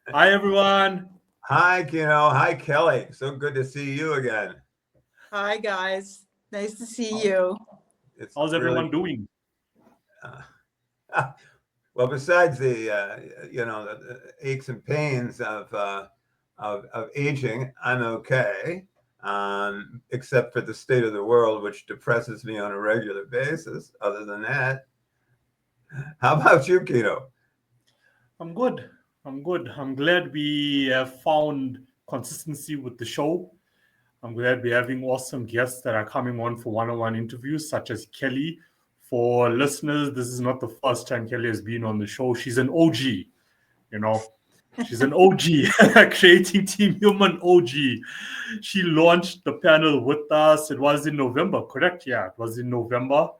Hi, everyone. Hi, Kino. Hi, Kelly. So good to see you again. Hi, guys. Nice to see you. How's everyone doing? Well, besides the the aches and pains of aging, I'm okay. Except for the state of the world, which depresses me on a regular basis. Other than that, how about you, Kino? I'm good. I'm good. I'm glad we have found consistency with the show. I'm glad we're having awesome guests that are coming on for one-on-one interviews, such as Kelly. For listeners, this is not the first time Kelly has been on the show. She's an OG, you know. She's an OG, creating Team Human OG. She launched the panel with us. It was in November, correct? Yeah, it was in November.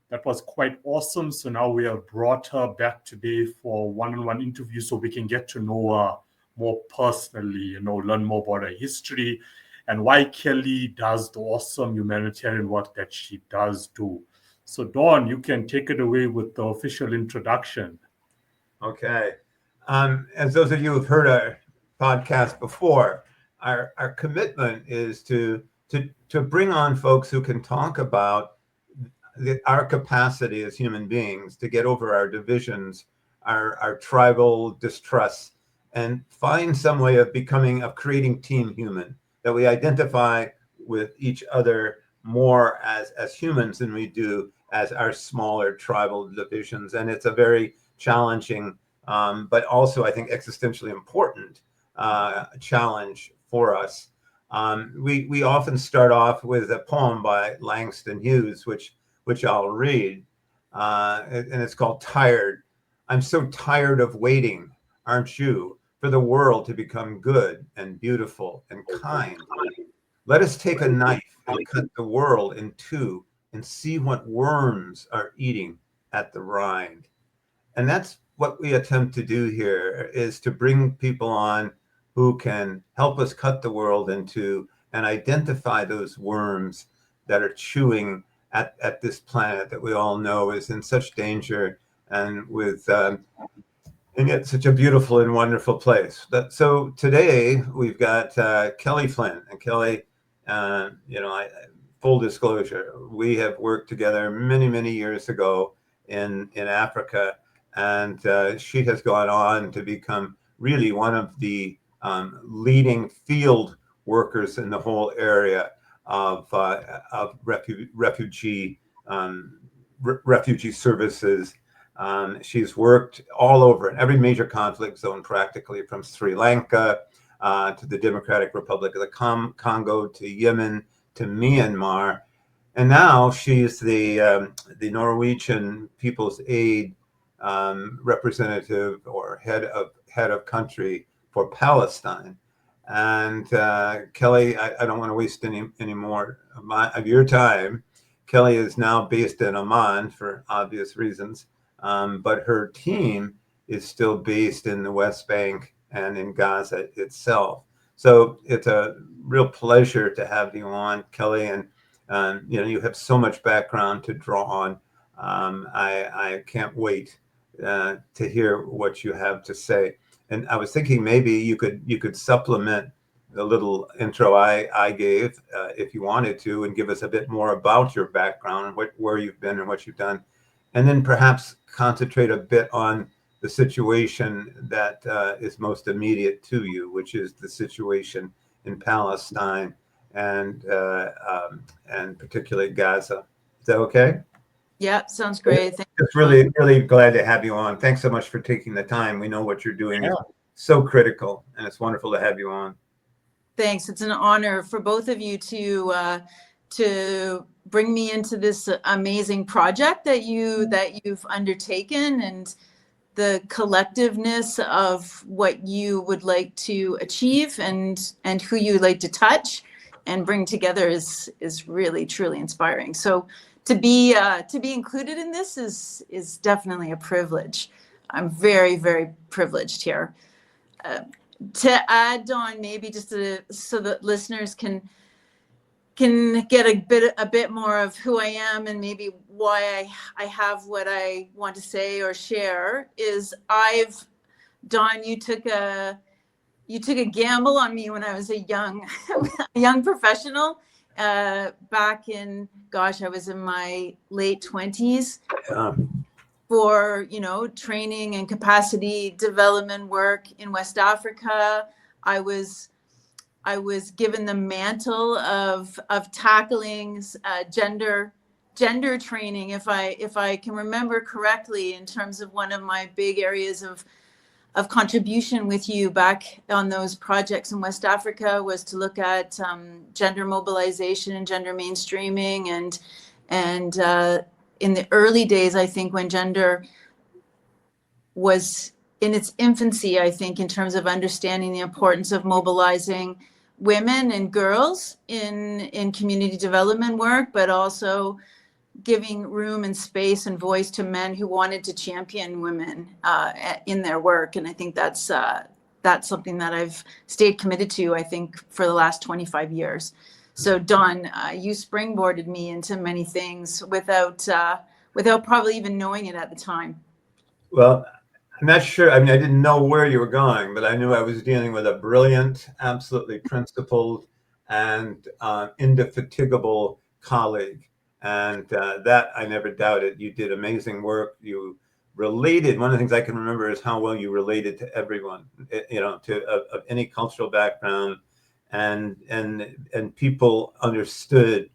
That was quite awesome. So now we have brought her back today for one-on-one interview so we can get to know her more personally, learn more about her history and why Kelly does the awesome humanitarian work that she does do. So Dawn, you can take it away with the official introduction. Okay. As those of you who've heard our podcast before, our commitment is to bring on folks who can talk about our capacity as human beings to get over our divisions, our tribal distrusts, and find some way of creating Team Human, that we identify with each other more as humans than we do as our smaller tribal divisions. And it's a very challenging, but also I think existentially important challenge for us. We often start off with a poem by Langston Hughes, which I'll read, and it's called Tired. I'm so tired of waiting, aren't you, for the world to become good and beautiful and kind. Let us take a knife and cut the world in two and see what worms are eating at the rind. And that's what we attempt to do here, is to bring people on who can help us cut the world in two and identify those worms that are chewing at this planet that we all know is in such danger and yet such a beautiful and wonderful place. So today we've got Kelly Flynn. And Kelly, full disclosure, we have worked together many, many years ago in Africa, and she has gone on to become really one of the leading field workers in the whole area of refugee services. She's worked all over in every major conflict zone, practically, from Sri Lanka to the Democratic Republic of the Congo to Yemen to Myanmar, and now she's the Norwegian People's Aid representative or head of country for Palestine. And Kelly, I don't want to waste any more of your time. Kelly is now based in Amman for obvious reasons, but her team is still based in the West Bank and in Gaza itself. So it's a real pleasure to have you on, Kelly, and you have so much background to draw on. I can't wait to hear what you have to say. And I was thinking maybe you could supplement the little intro I gave, if you wanted to, and give us a bit more about your background, where you've been and what you've done, and then perhaps concentrate a bit on the situation that is most immediate to you, which is the situation in Palestine and particularly Gaza. Is that okay? Yeah, sounds great. Just really, really glad to have you on. Thanks so much for taking the time. We know what you're doing is so critical, and it's wonderful to have you on. Thanks. It's an honor for both of you to bring me into this amazing project that you've undertaken, and the collectiveness of what you would like to achieve and who you would like to touch and bring together is really truly inspiring. So to be included in this is definitely a privilege. I'm very, very privileged here. To add on, maybe just so that listeners can get a bit more of who I am and maybe why I have what I want to say or share, is I've Don, you took a gamble on me when I was a young professional, back in, gosh, I was in my late 20s, for, training and capacity development work in West Africa. I was given the mantle of tackling gender training, if I can remember correctly, in terms of one of my big areas of contribution with you back on those projects in West Africa was to look at gender mobilization and gender mainstreaming, and in the early days, I think, when gender was in its infancy, I think, in terms of understanding the importance of mobilizing women and girls in community development work, but also giving room and space and voice to men who wanted to champion women in their work. And I think that's something that I've stayed committed to, I think, for the last 25 years. So Don, you springboarded me into many things without probably even knowing it at the time. Well, I'm not sure. I mean, I didn't know where you were going, but I knew I was dealing with a brilliant, absolutely principled, and indefatigable colleague. And that I never doubted. You did amazing work. You related. One of the things I can remember is how well you related to everyone, of any cultural background, and people understood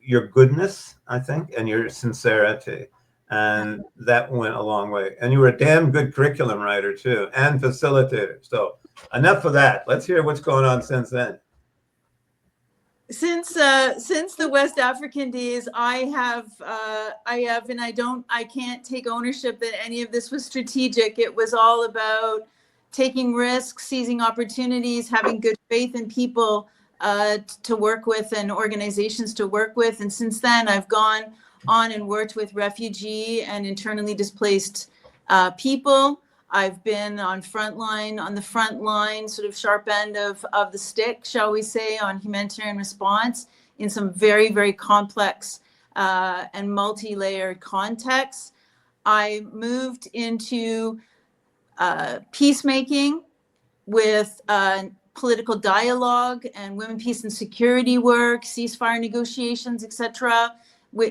your goodness, I think, and your sincerity. And that went a long way. And you were a damn good curriculum writer too, and facilitator. So enough of that. Let's hear what's going on since then. Since the West African days, I can't take ownership that any of this was strategic. It was all about taking risks, seizing opportunities, having good faith in people to work with and organizations to work with. And since then, I've gone on and worked with refugee and internally displaced people. I've been on the front line, sort of sharp end of the stick, shall we say, on humanitarian response in some very, very complex and multi-layered contexts. I moved into peacemaking with political dialogue and women, peace and security work, ceasefire negotiations, etc.,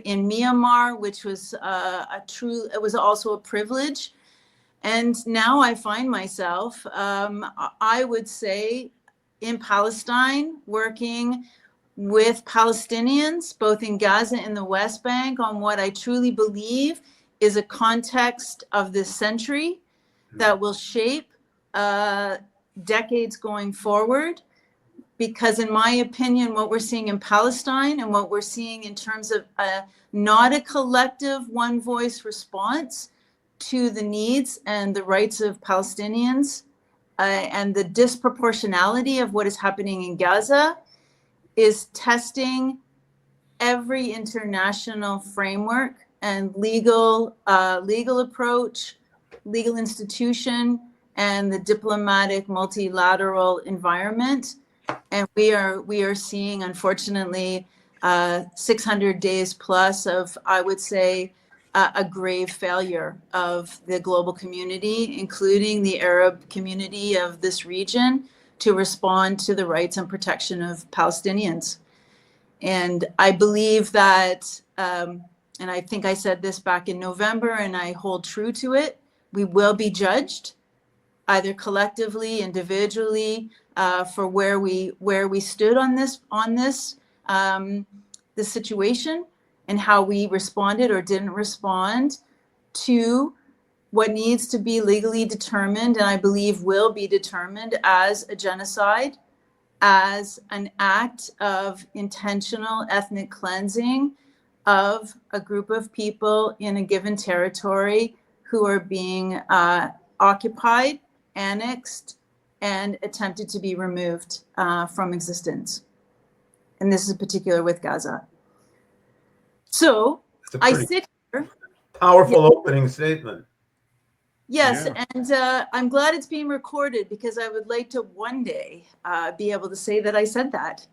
in Myanmar, which was it was also a privilege. And now I find myself, I would say, in Palestine, working with Palestinians, both in Gaza and the West Bank, on what I truly believe is a context of this century that will shape decades going forward. Because in my opinion, what we're seeing in Palestine and what we're seeing in terms of not a collective one voice response to the needs and the rights of Palestinians and the disproportionality of what is happening in Gaza is testing every international framework and legal approach, legal institution, and the diplomatic multilateral environment. And we are seeing, unfortunately, 600 days plus of, I would say, a grave failure of the global community, including the Arab community of this region, to respond to the rights and protection of Palestinians. And I believe that, and I think I said this back in November, and I hold true to it, we will be judged, either collectively, individually, for where we stood on this situation, and how we responded or didn't respond to what needs to be legally determined, and I believe will be determined as a genocide, as an act of intentional ethnic cleansing of a group of people in a given territory who are being occupied, annexed, and attempted to be removed from existence. And this is in particular with Gaza. So I sit here. Powerful opening statement. Yes, yeah. And I'm glad it's being recorded, because I would like to one day be able to say that I said that.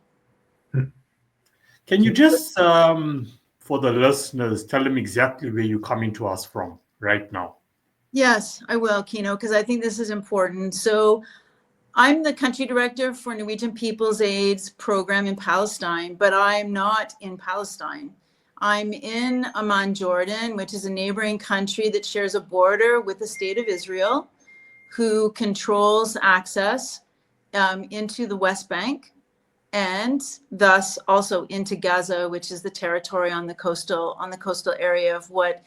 Can you just, for the listeners, tell them exactly where you're coming to us from right now? Yes, I will, Kino, because I think this is important. So I'm the country director for Norwegian People's Aid's program in Palestine, but I'm not in Palestine. I'm in Amman, Jordan, which is a neighboring country that shares a border with the state of Israel, who controls access into the West Bank and thus also into Gaza, which is the territory on the coastal area of what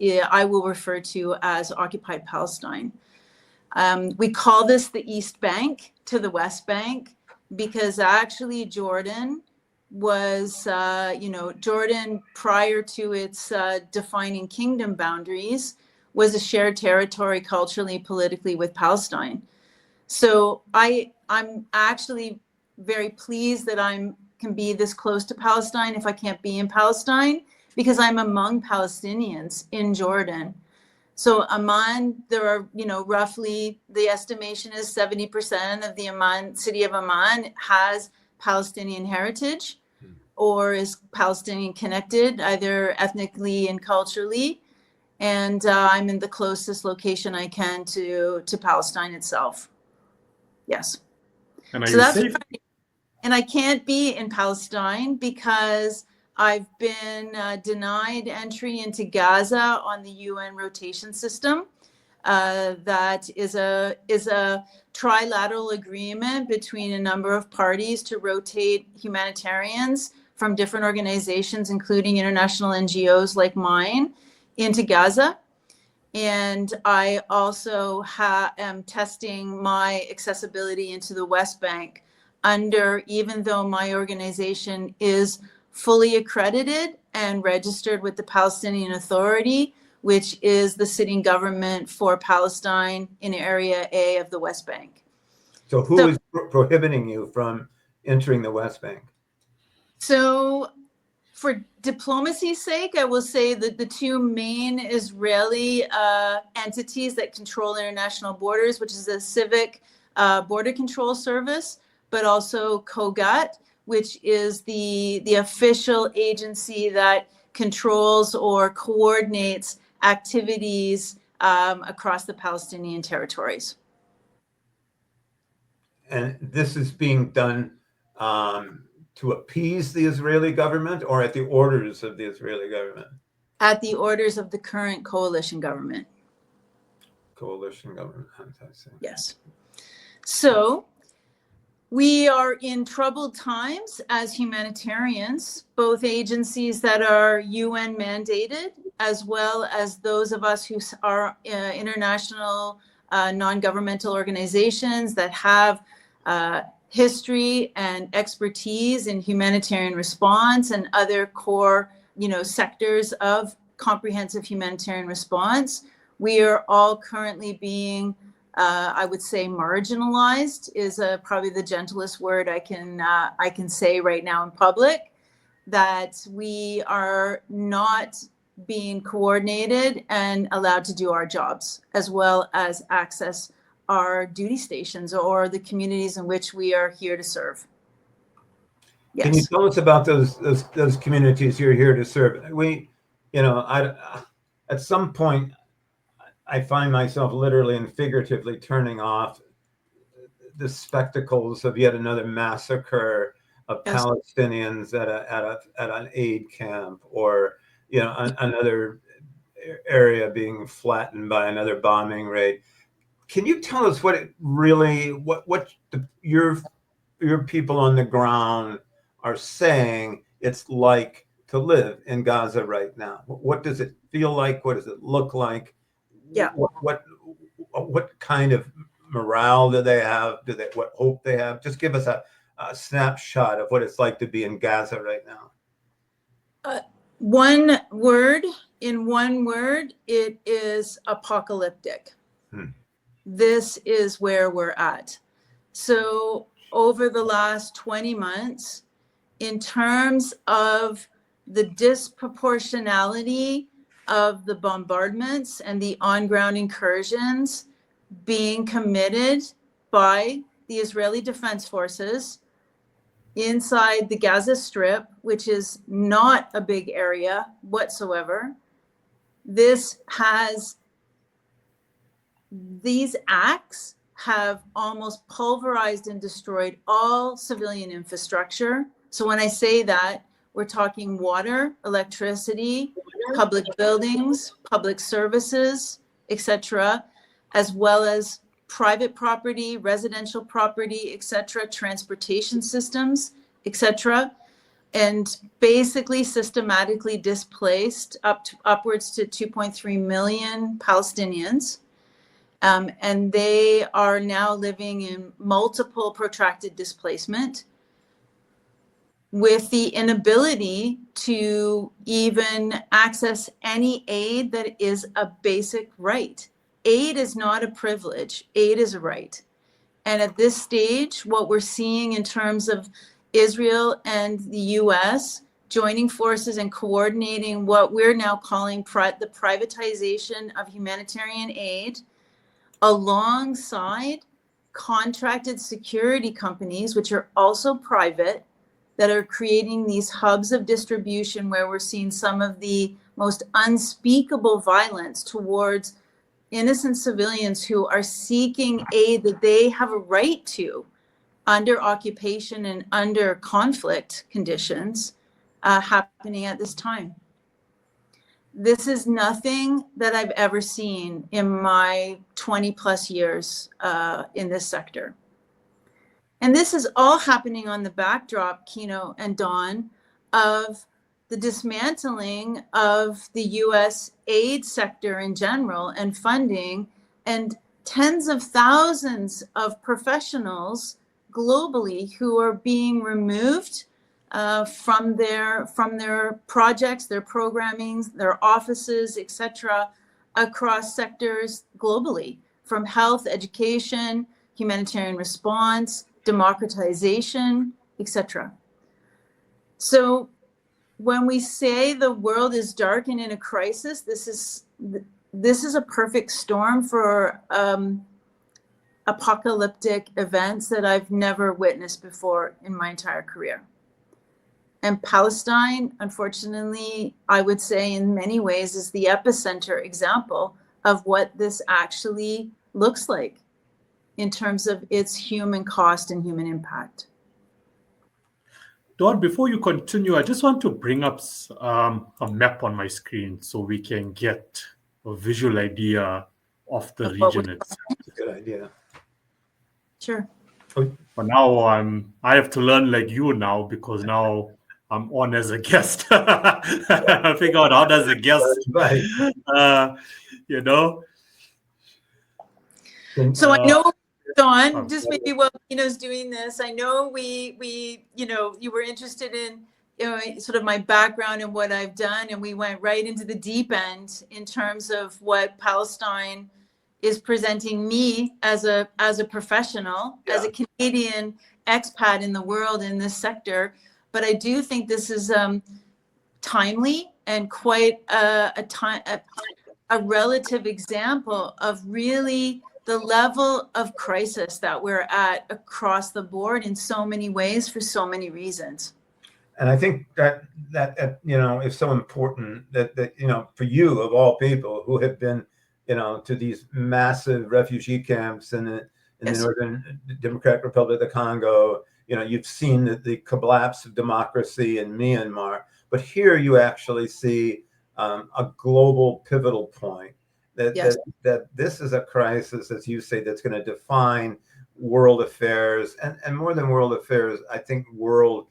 I will refer to as occupied Palestine. We call this the East Bank to the West Bank because actually Jordan was, Jordan prior to its defining kingdom boundaries was a shared territory culturally, politically with Palestine. So I'm actually very pleased that can be this close to Palestine if I can't be in Palestine, because I'm among Palestinians in Jordan. So Amman, there are, roughly the estimation is 70% of the city of Amman has Palestinian heritage or is Palestinian connected, either ethnically and culturally. And I'm in the closest location I can to Palestine itself. Yes. And so that's right. And I can't be in Palestine because I've been denied entry into Gaza on the UN rotation system. That is a trilateral agreement between a number of parties to rotate humanitarians from different organizations, including international NGOs like mine, into Gaza. And I also am testing my accessibility into the West Bank even though my organization is fully accredited and registered with the Palestinian Authority, which is the sitting government for Palestine in Area A of the West Bank. So who is prohibiting you from entering the West Bank? So for diplomacy's sake, I will say that the two main Israeli entities that control international borders, which is the Civic Border Control Service, but also COGAT, which is the official agency that controls or coordinates activities across the Palestinian territories. And this is being done to appease the Israeli government or at the orders of the Israeli government? At the orders of the current coalition government. Coalition government, I see. Yes. So we are in troubled times as humanitarians, both agencies that are UN mandated, as well as those of us who are international non-governmental organizations that have history and expertise in humanitarian response and other core, sectors of comprehensive humanitarian response. We are all currently being I would say marginalized is probably the gentlest word I can say right now in public, that we are not being coordinated and allowed to do our jobs, as well as access our duty stations or the communities in which we are here to serve. Yes. Can you tell us about those communities you're here to serve? At some point, I find myself literally and figuratively turning off the spectacles of yet another massacre of Yes. Palestinians at an aid camp, or another area being flattened by another bombing raid. Can you tell us what your people on the ground are saying it's like to live in Gaza right now? What does it feel like? What does it look like? Yeah. What kind of morale do they have? What hope they have? Just give us a snapshot of what it's like to be in Gaza right now. One word, it is apocalyptic. This is where we're at. So over the last 20 months, in terms of the disproportionality of the bombardments and the on-ground incursions being committed by the Israeli Defense Forces inside the Gaza Strip, which is not a big area whatsoever, this has these acts have almost pulverized and destroyed all civilian infrastructure. So when I say that, we're talking water, electricity, public buildings, public services, etc., as well as private property, residential property, etc., transportation systems, etc., and basically systematically displaced upwards to 2.3 million Palestinians. And they are now living in multiple protracted displacement with the inability to even access any aid that is a basic right. Aid is not a privilege, aid is a right. And at this stage, what we're seeing in terms of Israel and the US joining forces and coordinating what we're now calling the privatization of humanitarian aid, alongside contracted security companies, which are also private, that are creating these hubs of distribution where we're seeing some of the most unspeakable violence towards innocent civilians who are seeking aid that they have a right to under occupation and under conflict conditions happening at this time. This is nothing that I've ever seen in my 20 plus years in this sector. And this is all happening on the backdrop, Kino and Dawn, of the dismantling of the US aid sector in general and funding, and tens of thousands of professionals globally who are being removed from their projects, their programming, their offices, etc., across sectors globally, from health, education, humanitarian response, democratization, etc. So when we say the world is dark and in a crisis, this is a perfect storm for apocalyptic events that I've never witnessed before in my entire career. And Palestine, unfortunately, I would say in many ways is the epicenter example of what this actually looks like in terms of its human cost and human impact. Dawn, before you continue, I just want to bring up a map on my screen so we can get a visual idea of the region itself. That's a good idea. Sure. But now I have to learn like you now, because now I'm on as a guest. I figure out how does a guest, you know. So I know, Dawn, just maybe while Kino's doing this, I know we you were interested in sort of my background and what I've done, and we went right into the deep end in terms of what Palestine is presenting me as a professional, as a Canadian expat in the world in this sector. But I do think this is timely and quite a relative example of really the level of crisis that we're at across the board in so many ways for so many reasons. And I think that is so important that for you of all people who have been to these massive refugee camps in the Northern Democratic Republic of the Congo, you've seen the collapse of democracy in Myanmar, but here you actually see a global pivotal point. That this is a crisis, as you say, that's going to define world affairs, and more than world affairs, I think world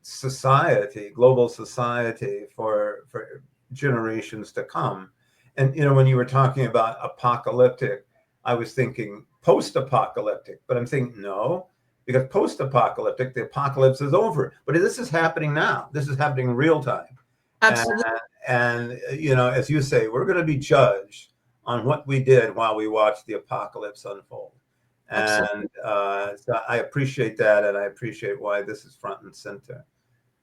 society, global society for generations to come. And when you were talking about apocalyptic, I was thinking post-apocalyptic, but I'm thinking no, because post-apocalyptic, the apocalypse is over. But this is happening now. This is happening in real time. Absolutely. And as you say, we're going to be judged on what we did while we watched the apocalypse unfold. And so I appreciate that, and I appreciate why this is front and center.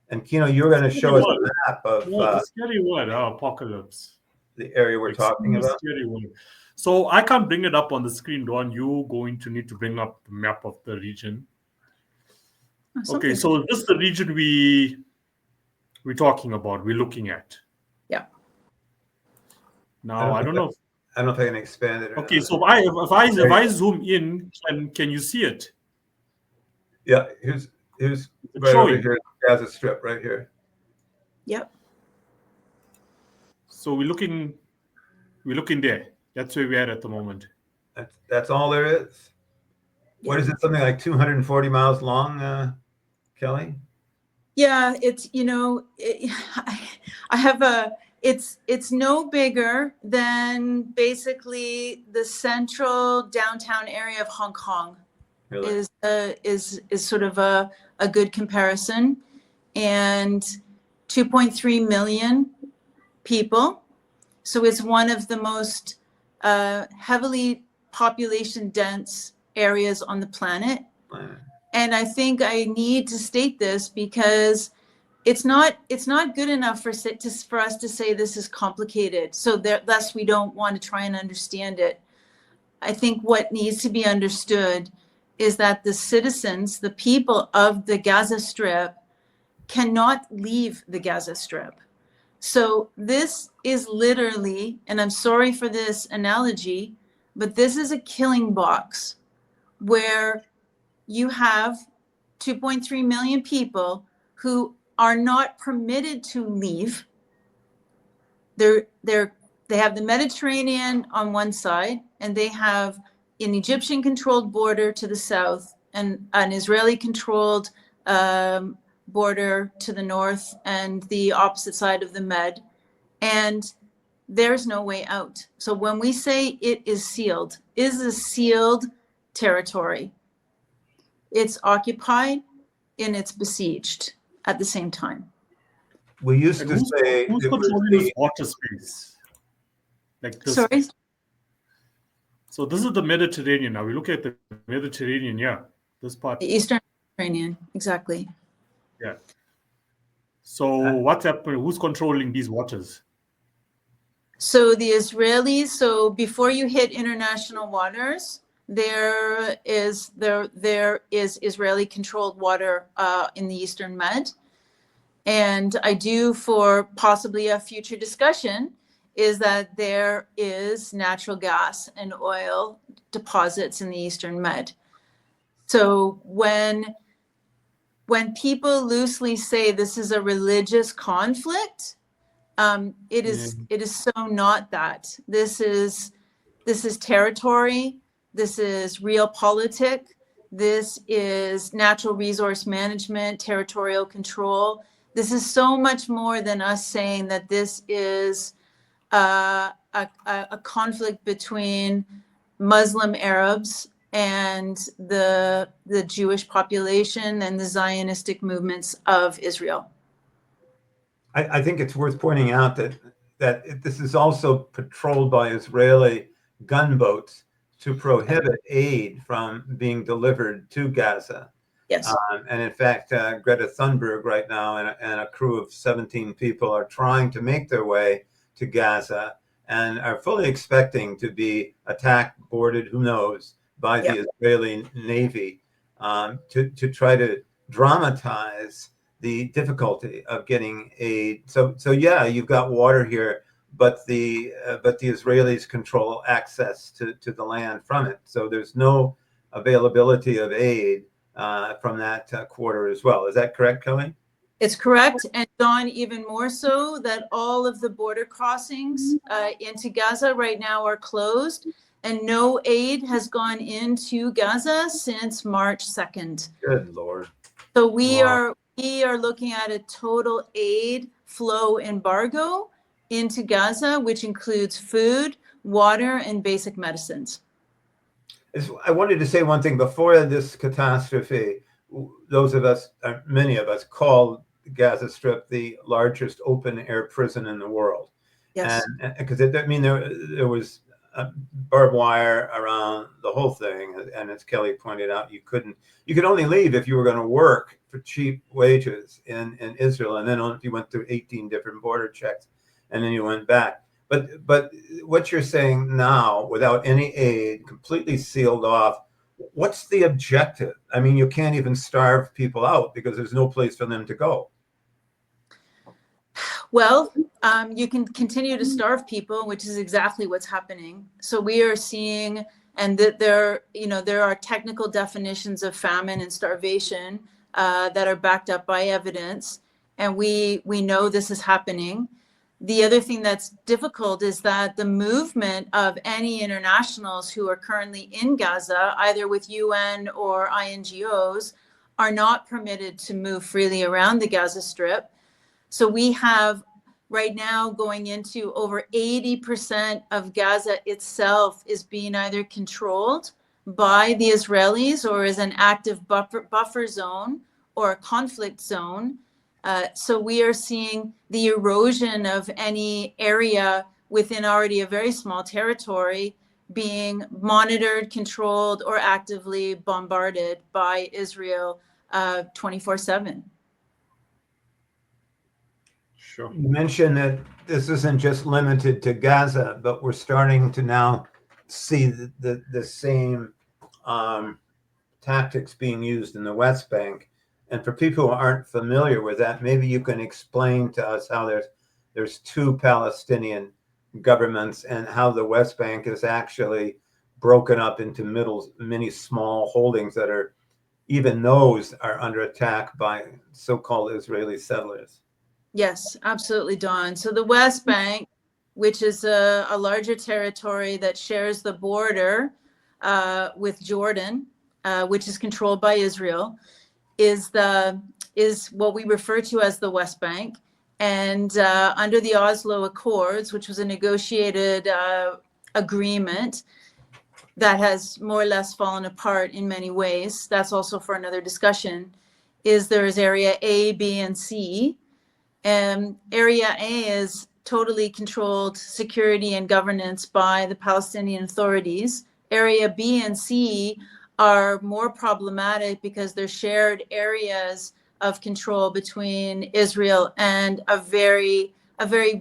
And Kino, you're going to show us a map of the scary word, apocalypse. The area we're talking about. Scary word. So I can't bring it up on the screen, Dawn. You're going to need to bring up the map of the region. Okay, so this is the region we're talking about, we're looking at. Yeah. Now, I don't know. I don't know if I can expand it. Or Okay, not. so if I zoom in, can you see it? Yeah, here's It's right over showing. here, Gaza Strip, right here. Yep. So we're looking there. That's where we're at the moment. That's all there is. What is it? Something like 240 miles long, Kelly? Yeah, it's, I have it's no bigger than basically the central downtown area of Hong Kong. Really? Is sort of a good comparison. And 2.3 million people. So it's one of the most heavily population dense areas on the planet. And I think I need to state this because it's not good enough for us to say this is complicated. So thus we don't want to try and understand it. I think what needs to be understood is that the citizens, the people of the Gaza Strip, cannot leave the Gaza Strip. So this is literally, and I'm sorry for this analogy, but this is a killing box where you have 2.3 million people who are not permitted to leave. They have the Mediterranean on one side, and they have an Egyptian-controlled border to the south and an Israeli-controlled border to the north and the opposite side of the Med. And there's no way out. So when we say it is sealed, it is a sealed territory. It's occupied and it's besieged at the same time. We used to say who's it was controlling this water space? Like this. Sorry? So this is the Mediterranean. Now we look at the Mediterranean, yeah. This part. The Eastern Mediterranean, exactly. Yeah. So what's happening? Who's controlling these waters? So the Israelis, so before you hit international waters, there is Israeli controlled water in the Eastern Med. And I do, for possibly a future discussion, is that there is natural gas and oil deposits in the Eastern Med. So when people loosely say this is a religious conflict, it is so not that. This is territory. This is realpolitik. This is natural resource management, territorial control. This is so much more than us saying that this is a conflict between Muslim Arabs and the Jewish population and the Zionistic movements of Israel. I think it's worth pointing out that this is also patrolled by Israeli gunboats to prohibit aid from being delivered to Gaza. Yes. And in fact, Greta Thunberg right now and a crew of 17 people are trying to make their way to Gaza and are fully expecting to be attacked, boarded, who knows, by the Israeli Navy to try to dramatize the difficulty of getting aid. So yeah, you've got water here, but the Israelis control access to the land from it. So there's no availability of aid from that quarter as well. Is that correct, Kelly? It's correct. And Don, even more so, that all of the border crossings into Gaza right now are closed, and no aid has gone into Gaza since March 2nd. Good Lord. So we are looking at a total aid flow embargo into Gaza, which includes food, water, and basic medicines. I wanted to say one thing before this catastrophe. Those of us, many of us, called Gaza Strip the largest open air prison in the world. Yes. And because there was barbed wire around the whole thing, and as Kelly pointed out, you could only leave if you were going to work for cheap wages in Israel, and then if you went through 18 different border checks, and then you went back. But what you're saying now, without any aid, completely sealed off, what's the objective? I mean, you can't even starve people out because there's no place for them to go. Well, you can continue to starve people, which is exactly what's happening. So we are seeing, and that there are technical definitions of famine and starvation that are backed up by evidence, and we know this is happening. The other thing that's difficult is that the movement of any internationals who are currently in Gaza, either with UN or INGOs, are not permitted to move freely around the Gaza Strip. So we have right now going into over 80% of Gaza itself is being either controlled by the Israelis or is an active buffer zone or a conflict zone. So we are seeing the erosion of any area within already a very small territory being monitored, controlled, or actively bombarded by Israel 24/7. Sure. You mentioned that this isn't just limited to Gaza, but we're starting to now see the same tactics being used in the West Bank. And for people who aren't familiar with that, maybe you can explain to us how there's two Palestinian governments and how the West Bank is actually broken up into many small holdings that are, even those are under attack by so-called Israeli settlers. Yes, absolutely, Dawn. So the West Bank, which is a larger territory that shares the border with Jordan, which is controlled by Israel, is what we refer to as the West Bank. And under the Oslo Accords, which was a negotiated agreement that has more or less fallen apart in many ways, that's also for another discussion, there is Area A, B, and C. Area A is totally controlled security and governance by the Palestinian authorities. Area B and C are more problematic because they're shared areas of control between Israel and a very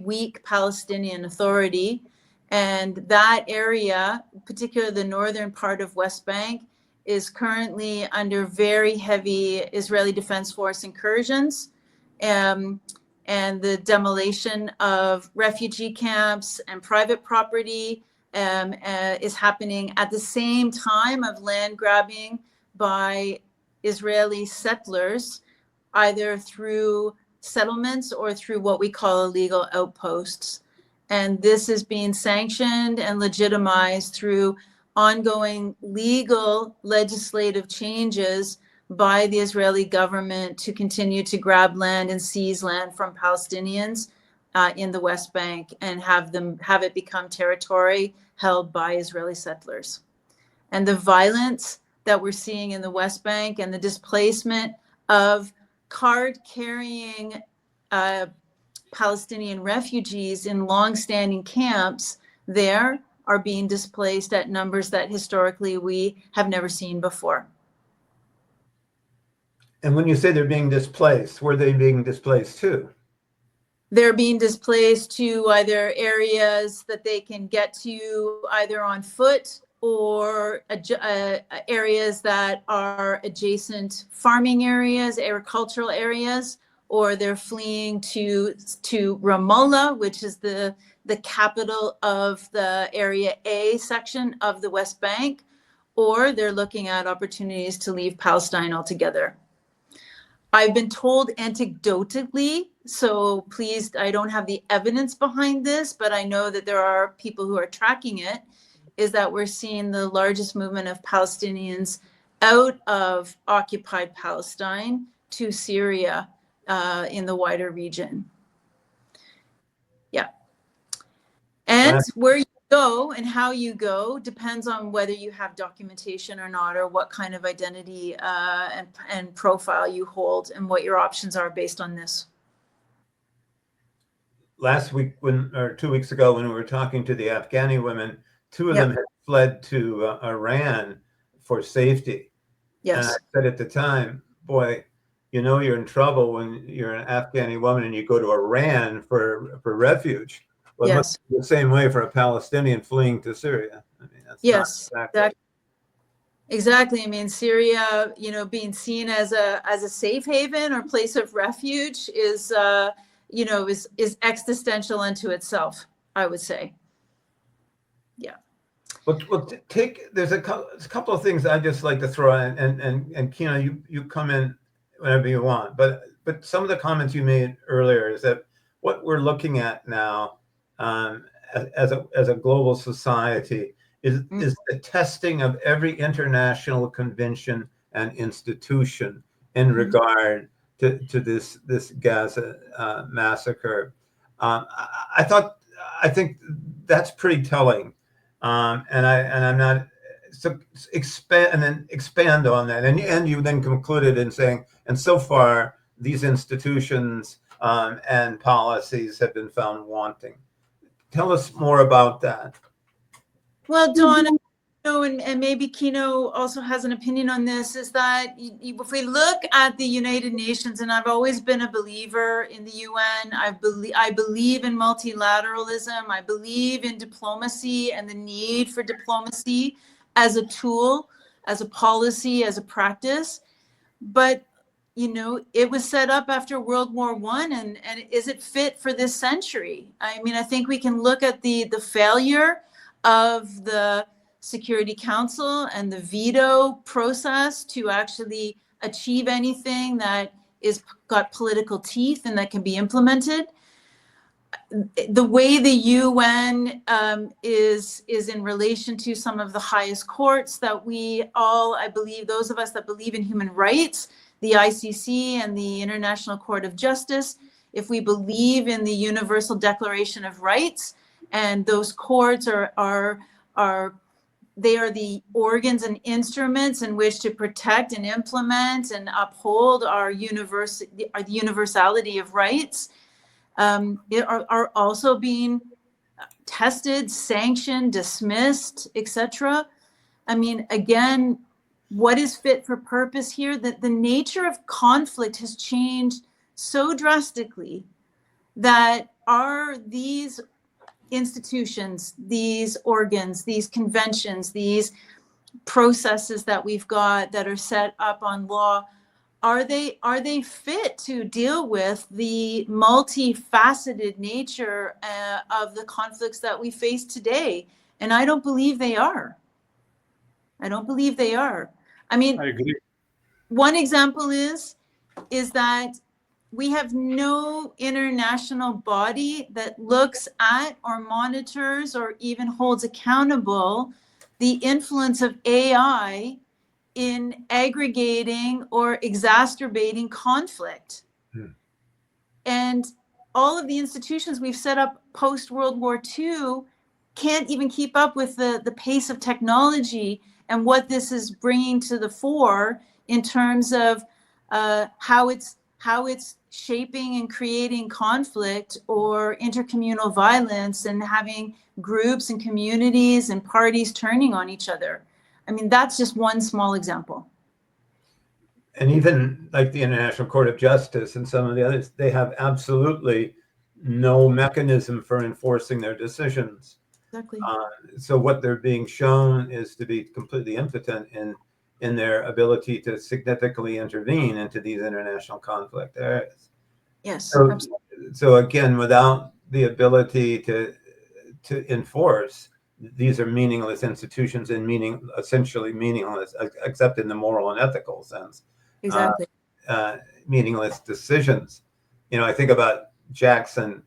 weak Palestinian Authority. And that area, particularly the northern part of West Bank, is currently under very heavy Israeli Defense Force incursions. And the demolition of refugee camps and private property is happening at the same time of land grabbing by Israeli settlers, either through settlements or through what we call illegal outposts. And this is being sanctioned and legitimized through ongoing legal legislative changes by the Israeli government to continue to grab land and seize land from Palestinians in the West Bank and have it become territory held by Israeli settlers. And the violence that we're seeing in the West Bank and the displacement of card-carrying Palestinian refugees in long-standing camps there are being displaced at numbers that historically we have never seen before. And when you say they're being displaced, where are they being displaced to? They're being displaced to either areas that they can get to either on foot or areas that are adjacent farming areas, agricultural areas, or they're fleeing to Ramallah, which is the capital of the Area A section of the West Bank, or they're looking at opportunities to leave Palestine altogether. I've been told anecdotally, so please, I don't have the evidence behind this, but I know that there are people who are tracking it, is that we're seeing the largest movement of Palestinians out of occupied Palestine to Syria in the wider region. Yeah. And where you go and how you go depends on whether you have documentation or not, or what kind of identity and profile you hold, and what your options are based on this. Last week, or 2 weeks ago, when we were talking to the Afghani women, two of them had fled to Iran for safety. Yes. And I said at the time, boy, you know you're in trouble when you're an Afghani woman and you go to Iran for refuge. Well, it must be the same way for a Palestinian fleeing to Syria. I mean, that's exactly. I mean, Syria, being seen as a safe haven or place of refuge is is existential unto itself, I would say. Yeah. Well, there's a couple of things I'd just like to throw in, and Kina, you come in whenever you want, but some of the comments you made earlier is that what we're looking at now, as a global society, is the testing of every international convention and institution in regard to this Gaza massacre. I think that's pretty telling. And I'm not, so expand on that. And you then concluded in saying, and so far these institutions and policies have been found wanting. Tell us more about that. Well, Dawn, and maybe Kino also has an opinion on this, is that if we look at the United Nations, and I've always been a believer in the UN, I believe in multilateralism, I believe in diplomacy and the need for diplomacy as a tool, as a policy, as a practice. But, it was set up after World War I, and is it fit for this century? I mean, I think we can look at the failure of the Security Council and the veto process to actually achieve anything that is got political teeth and that can be implemented. The way the UN is in relation to some of the highest courts that we all, I believe, those of us that believe in human rights, the ICC and the International Court of Justice, if we believe in the Universal Declaration of Rights, and those courts are the organs and instruments in which to protect and implement and uphold the universality of rights, are also being tested, sanctioned, dismissed, etc. I mean, again, what is fit for purpose here? That the nature of conflict has changed so drastically that these institutions, these organs, these conventions, these processes that we've got that are set up on law, are they fit to deal with the multifaceted nature of the conflicts that we face today? And I don't believe they are. I mean, I agree. One example is that we have no international body that looks at or monitors or even holds accountable the influence of AI in aggregating or exacerbating conflict. And all of the institutions we've set up post World War II can't even keep up with the pace of technology and what this is bringing to the fore in terms of how it's shaping and creating conflict or intercommunal violence and having groups and communities and parties turning on each other. I mean, that's just one small example. And even like the International Court of Justice and some of the others, they have absolutely no mechanism for enforcing their decisions. Exactly. So what they're being shown is to be completely impotent in their ability to significantly intervene into these international conflict areas. Yes. So again, without the ability to enforce, these are meaningless institutions and essentially meaningless, except in the moral and ethical sense. Exactly. Meaningless decisions. I think about Jackson,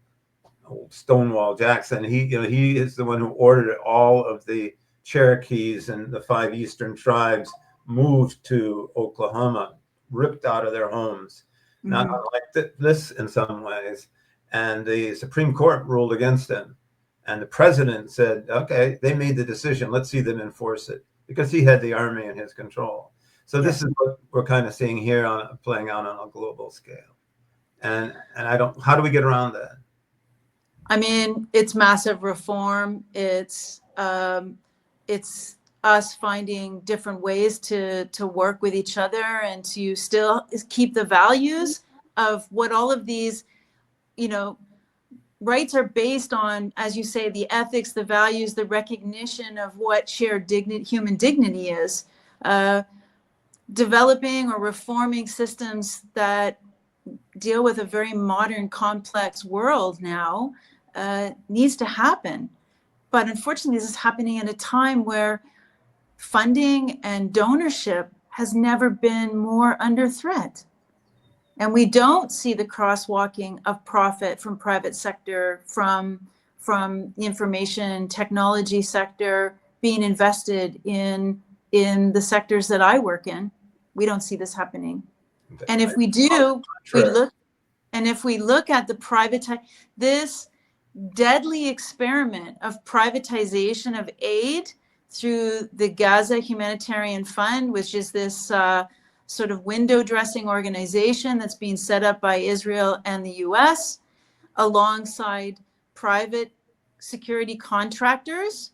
Stonewall Jackson. He is the one who ordered all of the Cherokees and the 5 Eastern tribes moved to Oklahoma, ripped out of their homes, not unlike this in some ways. And the Supreme Court ruled against him. And the president said, okay, they made the decision. Let's see them enforce it, because he had the army in his control. So this is what we're kind of seeing here playing out on a global scale. And how do we get around that? I mean, it's massive reform. It's us finding different ways to work with each other and to still keep the values of what all of these, rights are based on, as you say, the ethics, the values, the recognition of what shared human dignity is. Developing or reforming systems that deal with a very modern, complex world now needs to happen. But unfortunately, this is happening at a time where funding and donorship has never been more under threat. And we don't see the crosswalking of profit from private sector, from the information technology sector being invested in the sectors that I work in. We don't see this happening. And if we do, we look at the this deadly experiment of privatization of aid through the Gaza Humanitarian Fund, which is this sort of window dressing organization that's being set up by Israel and the US alongside private security contractors.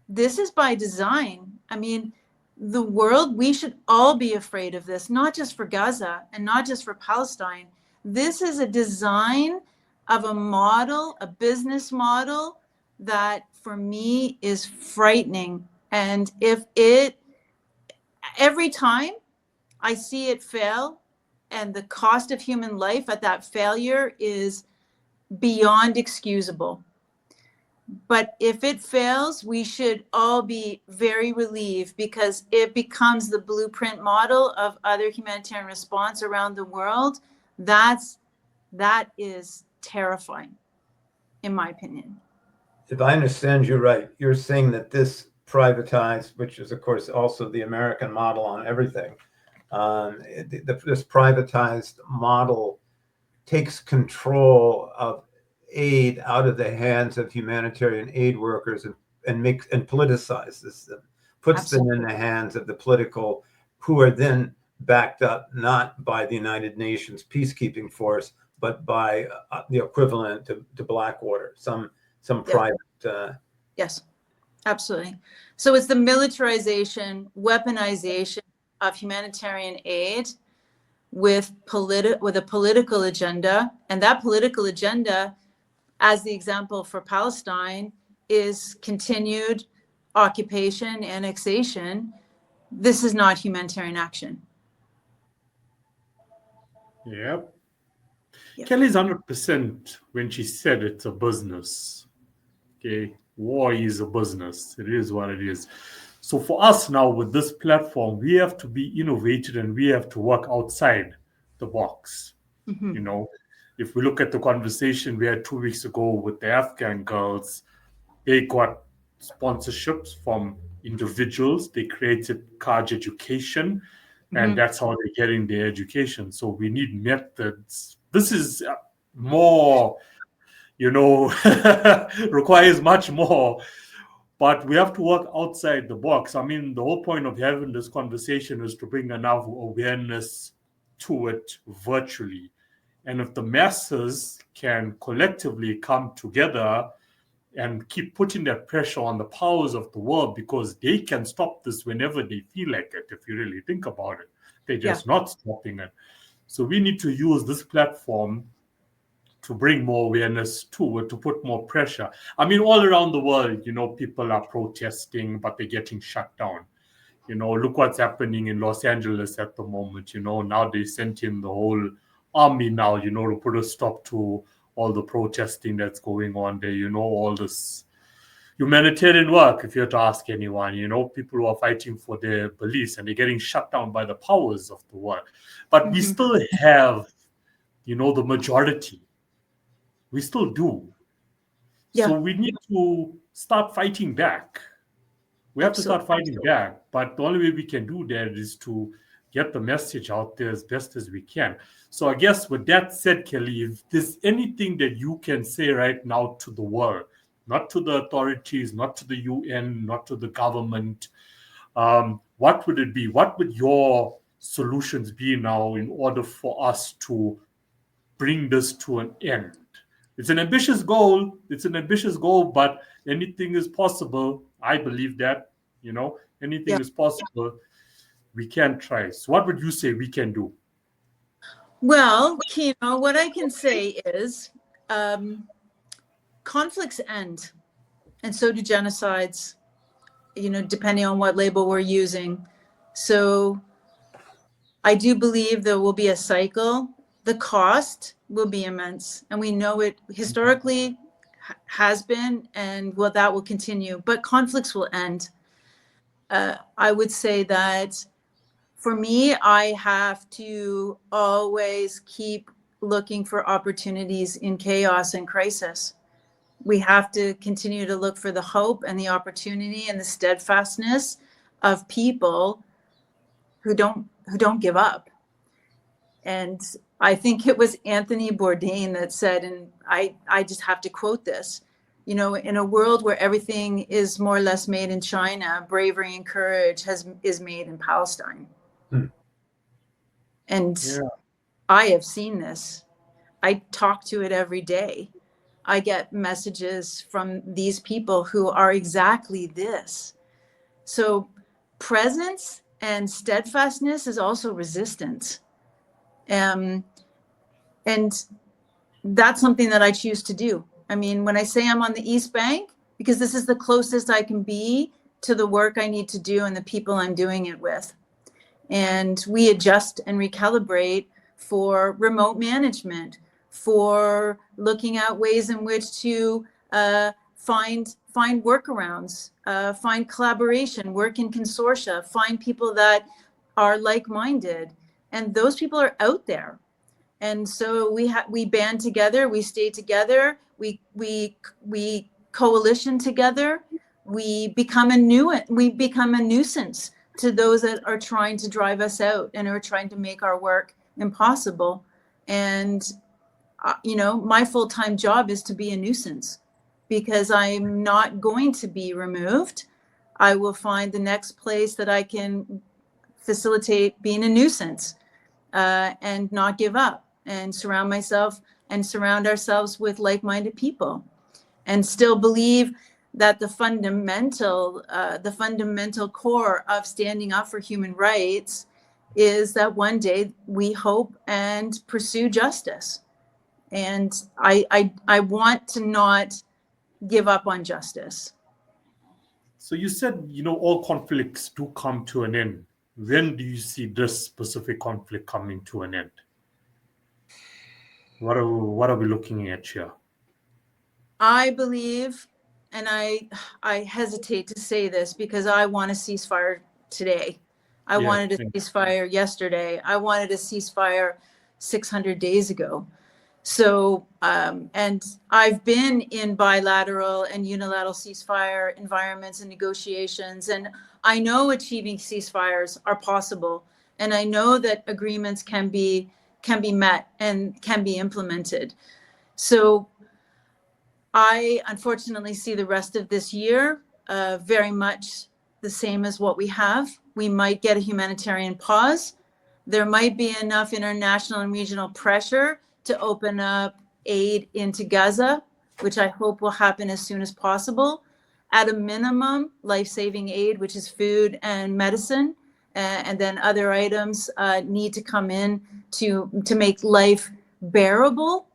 This is by design. I mean, the world, we should all be afraid of this, not just for Gaza and not just for Palestine. This is a design of a model, a business model that for me is frightening. And every time I see it fail, and the cost of human life at that failure is beyond excusable. But if it fails, we should all be very relieved, because it becomes the blueprint model of other humanitarian response around the world. That is terrifying, in my opinion. If I understand you right, you're saying that this privatized, which is of course also the American model on everything, this privatized model takes control of aid out of the hands of humanitarian aid workers and politicizes them, puts Absolutely. them in the hands of the political, who are then backed up not by the United Nations peacekeeping force, but by the equivalent to Blackwater, some private. Yes, absolutely. So it's the militarization, weaponization of humanitarian aid with a political agenda, and that political agenda, as the example for Palestine, is continued occupation, annexation. This is not humanitarian action. Yep. Kelly's 100% when she said it's a business. Okay, war is a business. It is what it is. So for us now with this platform, we have to be innovative and we have to work outside the box. Mm-hmm. You know, if we look at the conversation we had 2 weeks ago with the Afghan girls, they got sponsorships from individuals. They created Kaj Education, and that's how they're getting their education. So we need methods. This is more, requires much more. But we have to work outside the box. I mean, the whole point of having this conversation is to bring enough awareness to it virtually. And if the masses can collectively come together and keep putting that pressure on the powers of the world, because they can stop this whenever they feel like it, if you really think about it. They're just not stopping it. So we need to use this platform to bring more awareness to it, to put more pressure. I mean, all around the world, people are protesting, but they're getting shut down. Look what's happening in Los Angeles at the moment. Now they sent in the whole army now, to put a stop to all the protesting that's going on there, all this humanitarian work, if you have to ask anyone, people who are fighting for their beliefs, and they're getting shut down by the powers of the world. But we still have, the majority. We still do. Yeah. So we need to start fighting back. We have to start fighting back. But the only way we can do that is to get the message out there as best as we can. So I guess with that said, Kelly, if there's anything that you can say right now to the world, not to the authorities, not to the UN, not to the government, what would it be? What would your solutions be now in order for us to bring this to an end? It's an ambitious goal. But anything is possible. I believe that, anything is possible. We can try. So what would you say we can do? Well, what I can say is conflicts end, and so do genocides, depending on what label we're using. So I do believe there will be a cycle the cost will be immense, and we know it historically has been, and that will continue, but conflicts will end. I would say that for me, I have to always keep looking for opportunities in chaos and crisis. We have to continue to look for the hope and the opportunity and the steadfastness of people who don't give up. And I think it was Anthony Bourdain that said, and I just have to quote this, in a world where everything is more or less made in China, bravery and courage is made in Palestine. And I have seen this. I talk to it every day. I get messages from these people who are exactly this. So presence and steadfastness is also resistance. And that's something that I choose to do. I mean, when I say I'm on the East Bank, because this is the closest I can be to the work I need to do and the people I'm doing it with. And we adjust and recalibrate for remote management, for looking at ways in which to find workarounds, find collaboration, work in consortia, find people that are like-minded. And those people are out there. And so we band together, we stay together, we coalition together, we become a nuisance to those that are trying to drive us out and are trying to make our work impossible. And my full-time job is to be a nuisance, because I'm not going to be removed. I will find the next place that I can facilitate being a nuisance, and not give up, and surround ourselves with like-minded people, and still believe that the fundamental core of standing up for human rights is that one day we hope and pursue justice. And I want to not give up on justice. So you said, all conflicts do come to an end. When do you see this specific conflict coming to an end? What are we looking at here? I believe, and I hesitate to say this because I want a ceasefire today. I wanted a ceasefire yesterday. I wanted a ceasefire 600 days ago. So, and I've been in bilateral and unilateral ceasefire environments and negotiations, and I know achieving ceasefires are possible, and I know that agreements can be met and can be implemented. So I unfortunately see the rest of this year very much the same as what we have. We might get a humanitarian pause. There might be enough international and regional pressure to open up aid into Gaza, which I hope will happen as soon as possible. At a minimum, life-saving aid, which is food and medicine, and then other items need to come in to make life bearable.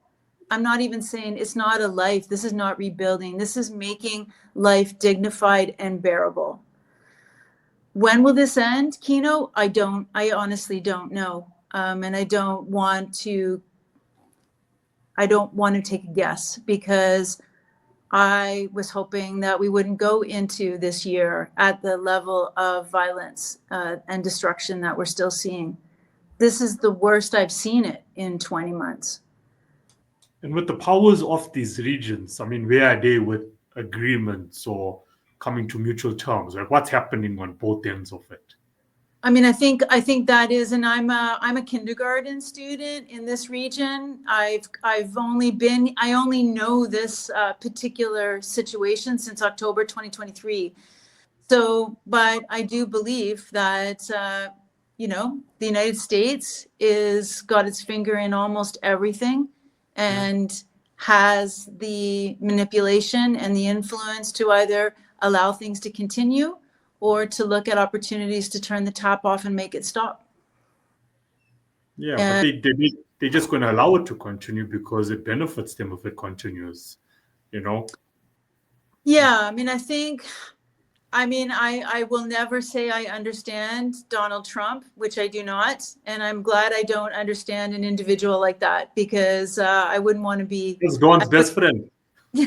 I'm not even saying it's not a life. This is not rebuilding. This is making life dignified and bearable. When will this end, Kino? I honestly don't know. And I don't want to take a guess, because I was hoping that we wouldn't go into this year at the level of violence and destruction that we're still seeing. This is the worst I've seen it in 20 months. And with the powers of these regions, I mean, where are they with agreements or coming to mutual terms? Like, what's happening on both ends of it? I mean, I think that is, and I'm a kindergarten student in this region. I only know this particular situation since October 2023. So, but I do believe that the United States is got its finger in almost everything, and has the manipulation and the influence to either allow things to continue or to look at opportunities to turn the tap off and make it stop. Yeah, but they're just going to allow it to continue because it benefits them if it continues, Yeah, I mean, I think I mean, I will never say I understand Donald Trump, which I do not. And I'm glad I don't understand an individual like that, because I wouldn't want to be. He's Dawn's best friend.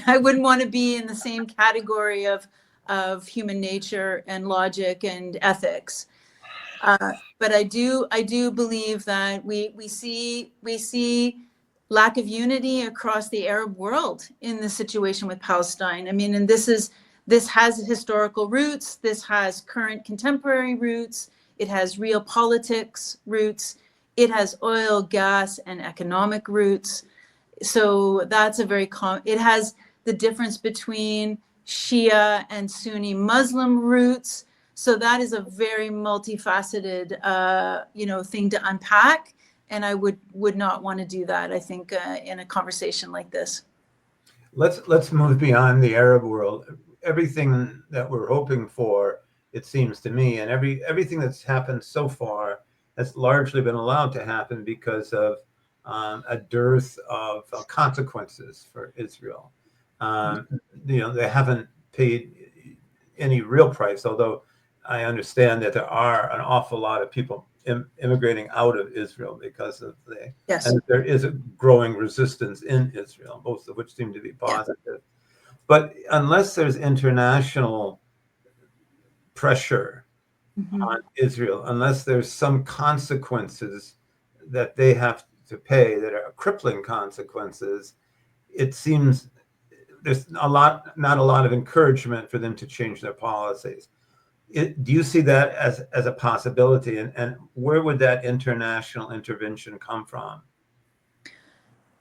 I wouldn't want to be in the same category of human nature and logic and ethics. But I do believe that we see lack of unity across the Arab world in the situation with Palestine. I mean, and this has historical roots. This has current contemporary roots. It has real politics roots. It has oil, gas, and economic roots. So that's a very it has the difference between Shia and Sunni Muslim roots. So that is a very multifaceted, thing to unpack. And I would not want to do that, I think, in a conversation like this. Let's move beyond the Arab world. Everything that we're hoping for, it seems to me, and everything that's happened so far has largely been allowed to happen because of a dearth of consequences for Israel. They haven't paid any real price, although I understand that there are an awful lot of people immigrating out of Israel because of yes. And there is a growing resistance in Israel, both of which seem to be positive. Yeah. But unless there's international pressure on Israel, unless there's some consequences that they have to pay that are crippling consequences, it seems there's not a lot of encouragement for them to change their policies. Do you see that as a possibility, and where would that international intervention come from?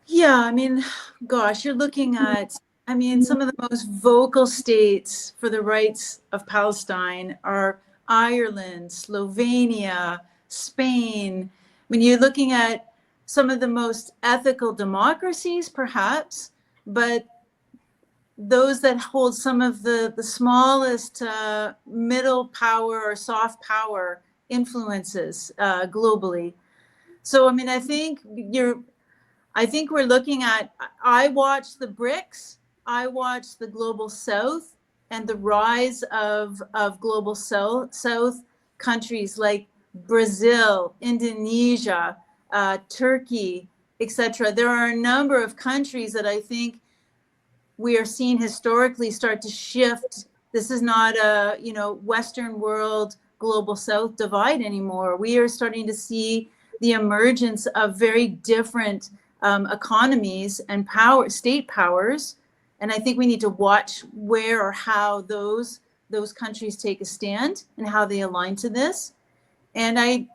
Yeah, I mean, gosh, you're looking at, some of the most vocal states for the rights of Palestine are Ireland, Slovenia, Spain. I mean, you're looking at some of the most ethical democracies, perhaps, but those that hold some of the smallest middle power or soft power influences globally. So, I mean, I think we're looking at, I watch the BRICS, I watch the global south and the rise of global south countries like Brazil, Indonesia, Turkey, etc. There are a number of countries that I think we are seeing historically start to shift. This is not a, Western world, global south divide anymore. We are starting to see the emergence of very different economies and state powers. And I think we need to watch where or how those countries take a stand and how they align to this. And I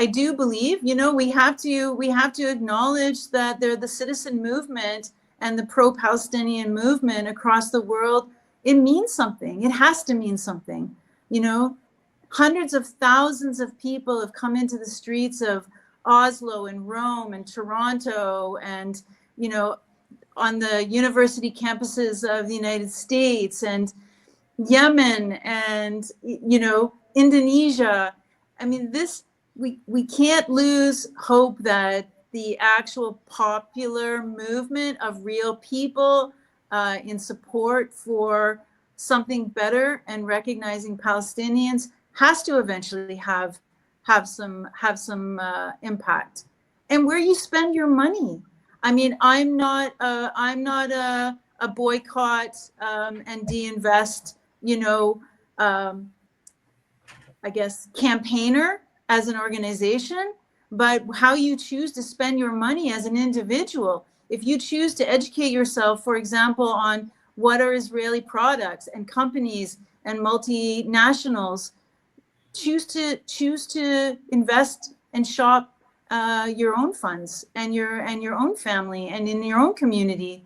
do believe, we have to acknowledge that the citizen movement and the pro-Palestinian movement across the world, it means something. It has to mean something. Hundreds of thousands of people have come into the streets of Oslo and Rome and Toronto and, on the university campuses of the United States and Yemen and, Indonesia. I mean, we can't lose hope that the actual popular movement of real people in support for something better and recognizing Palestinians has to eventually have some impact. And where you spend your money. I mean, I'm not a boycott and de-invest, I guess, campaigner as an organization, but how you choose to spend your money as an individual. If you choose to educate yourself, for example, on what are Israeli products and companies and multinationals, choose to invest and shop your own funds and your own family and in your own community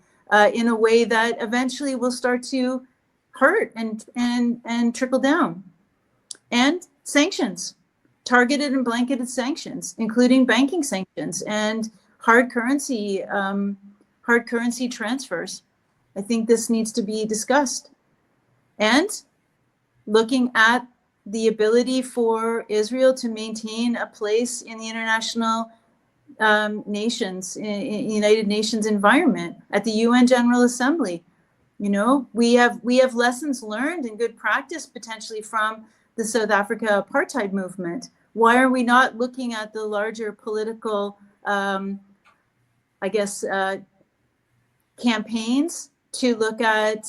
in a way that eventually will start to hurt and trickle down. And sanctions, targeted and blanketed sanctions, including banking sanctions and hard currency transfers. I think this needs to be discussed. And looking at the ability for Israel to maintain a place in the international nations, in United Nations environment, at the UN General Assembly. You know, we have lessons learned and good practice potentially from the South Africa apartheid movement. Why are we not looking at the larger political, campaigns to look at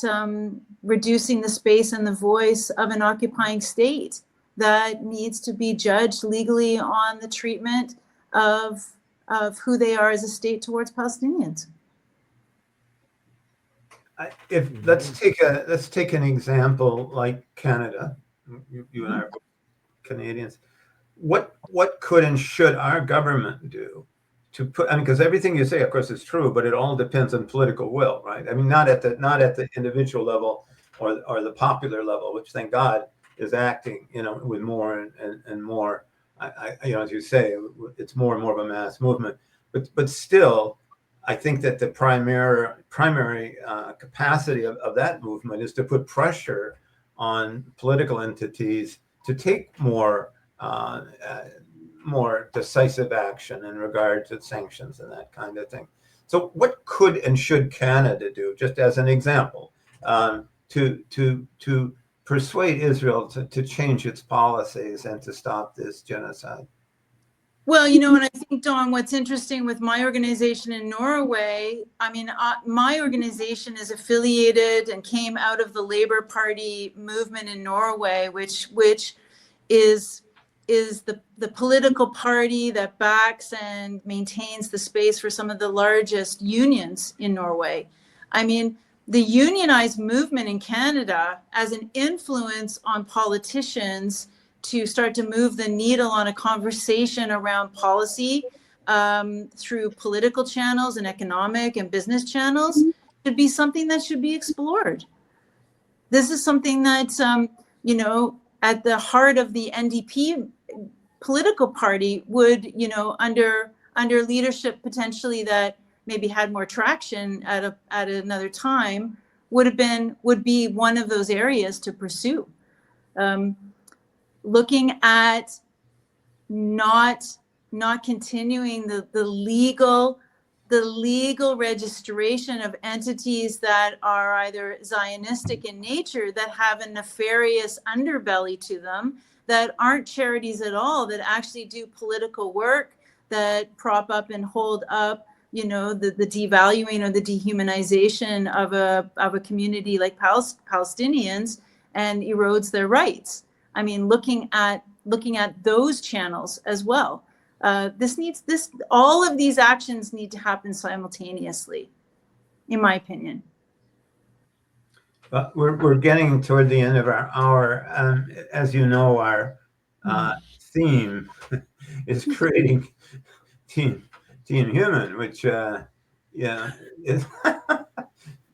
reducing the space and the voice of an occupying state that needs to be judged legally on the treatment of who they are as a state towards Palestinians? Let's take an example like Canada. You and I are both Canadians. What could and should our government do to put? I mean, because everything you say, of course, is true, but it all depends on political will, right? I mean, not at the individual level or the popular level, which thank God is acting, with more and more. As you say, it's more and more of a mass movement, but still. I think that the primary capacity of that movement is to put pressure on political entities to take more decisive action in regard to sanctions and that kind of thing. So, what could and should Canada do, just as an example, to persuade Israel to change its policies and to stop this genocide? Well, and I think, Don, what's interesting with my organization in Norway, I mean, my organization is affiliated and came out of the Labour Party movement in Norway, which is the political party that backs and maintains the space for some of the largest unions in Norway. I mean, the unionized movement in Canada as an influence on politicians to start to move the needle on a conversation around policy through political channels and economic and business channels should be something that should be explored. This is something that's, at the heart of the NDP political party would, under leadership potentially that maybe had more traction at another time would be one of those areas to pursue. Looking at not continuing the legal registration of entities that are either Zionistic in nature, that have a nefarious underbelly to them, that aren't charities at all, that actually do political work, that prop up and hold up, the devaluing or the dehumanization of a community like Palestinians and erodes their rights. I mean, looking at those channels as well. All of these actions need to happen simultaneously, in my opinion. We're getting toward the end of our hour. As you know, our theme is creating Team Human, which it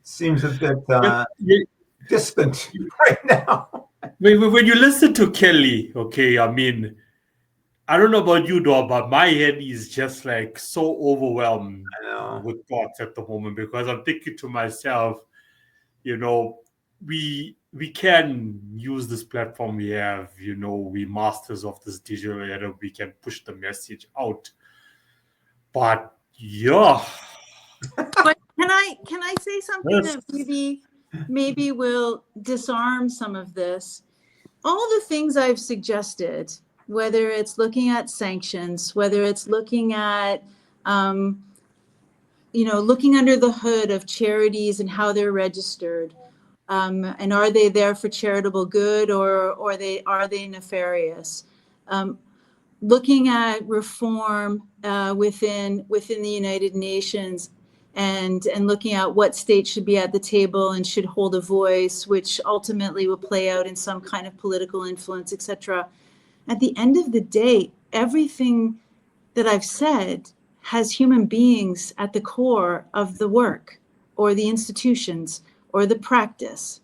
seems a bit distant right now. When you listen to Kelly, okay, I mean, I don't know about you, though, but my head is just like so overwhelmed with thoughts at the moment, because I'm thinking to myself, we can use this platform we have, we masters of this digital era, we can push the message out. But yeah. But can I say something that maybe will disarm some of this? All the things I've suggested, whether it's looking at sanctions, whether it's looking at, looking under the hood of charities and how they're registered, and are they there for charitable good or are they nefarious? Looking at reform within the United Nations, and looking at what states should be at the table and should hold a voice, which ultimately will play out in some kind of political influence, etc. At the end of the day, everything that I've said has human beings at the core of the work or the institutions or the practice.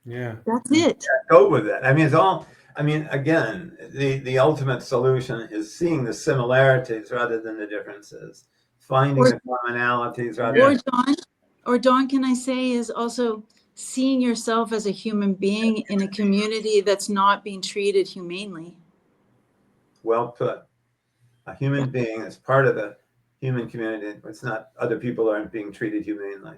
Yeah. That's it. Yeah, go with that. I mean, it's all, again, the ultimate solution is seeing the similarities rather than the differences. Finding the commonalities rather than... Don, can I say, is also seeing yourself as a human being in a community that's not being treated humanely. Well put. A human being is part of the human community. It's not other people aren't being treated humanely.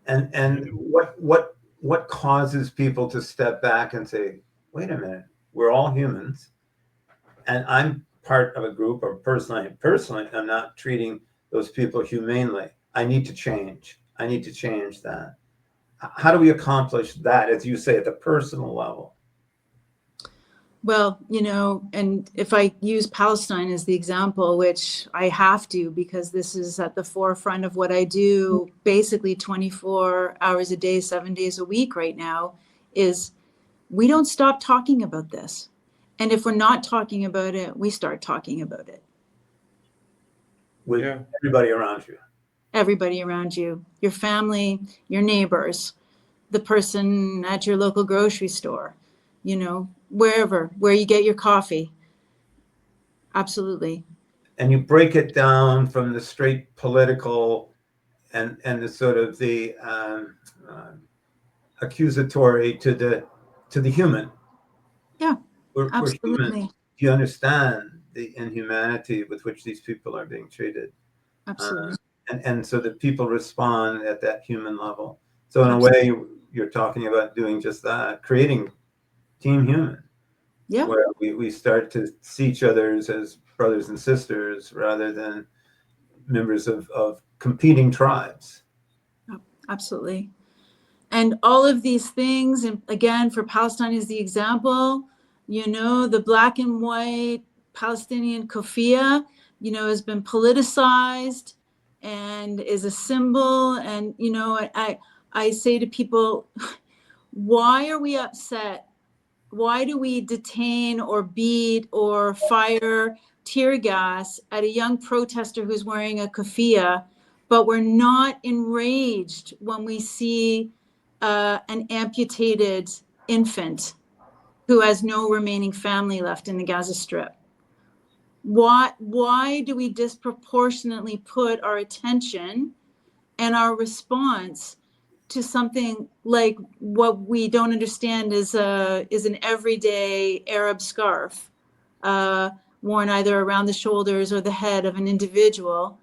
And what causes people to step back and say, wait a minute, we're all humans, and I'm part of a group, or personally, I'm not treating those people humanely. I need to change. I need to change that. How do we accomplish that, as you say, at the personal level? Well, and if I use Palestine as the example, which I have to, because this is at the forefront of what I do, basically 24 hours a day, 7 days a week right now, is we don't stop talking about this. And if we're not talking about it, we start talking about it. With everybody around you. Everybody around you, your family, your neighbors, the person at your local grocery store, where you get your coffee. Absolutely. And you break it down from the straight political and the sort of the accusatory to the human. Yeah, we're absolutely. human. Do you understand the inhumanity with which these people are being treated? Absolutely. And so that people respond at that human level. So in a way, you're talking about doing just that, creating Team Human. Yeah. Where we start to see each other as brothers and sisters rather than members of competing tribes. Absolutely. And all of these things, and again, for Palestine is the example, the black and white Palestinian kofia, has been politicized and is a symbol. And, I say to people, why are we upset? Why do we detain or beat or fire tear gas at a young protester who's wearing a keffiyeh, but we're not enraged when we see an amputated infant who has no remaining family left in the Gaza Strip? Why do we disproportionately put our attention and our response to something like what we don't understand is an everyday Arab scarf worn either around the shoulders or the head of an individual,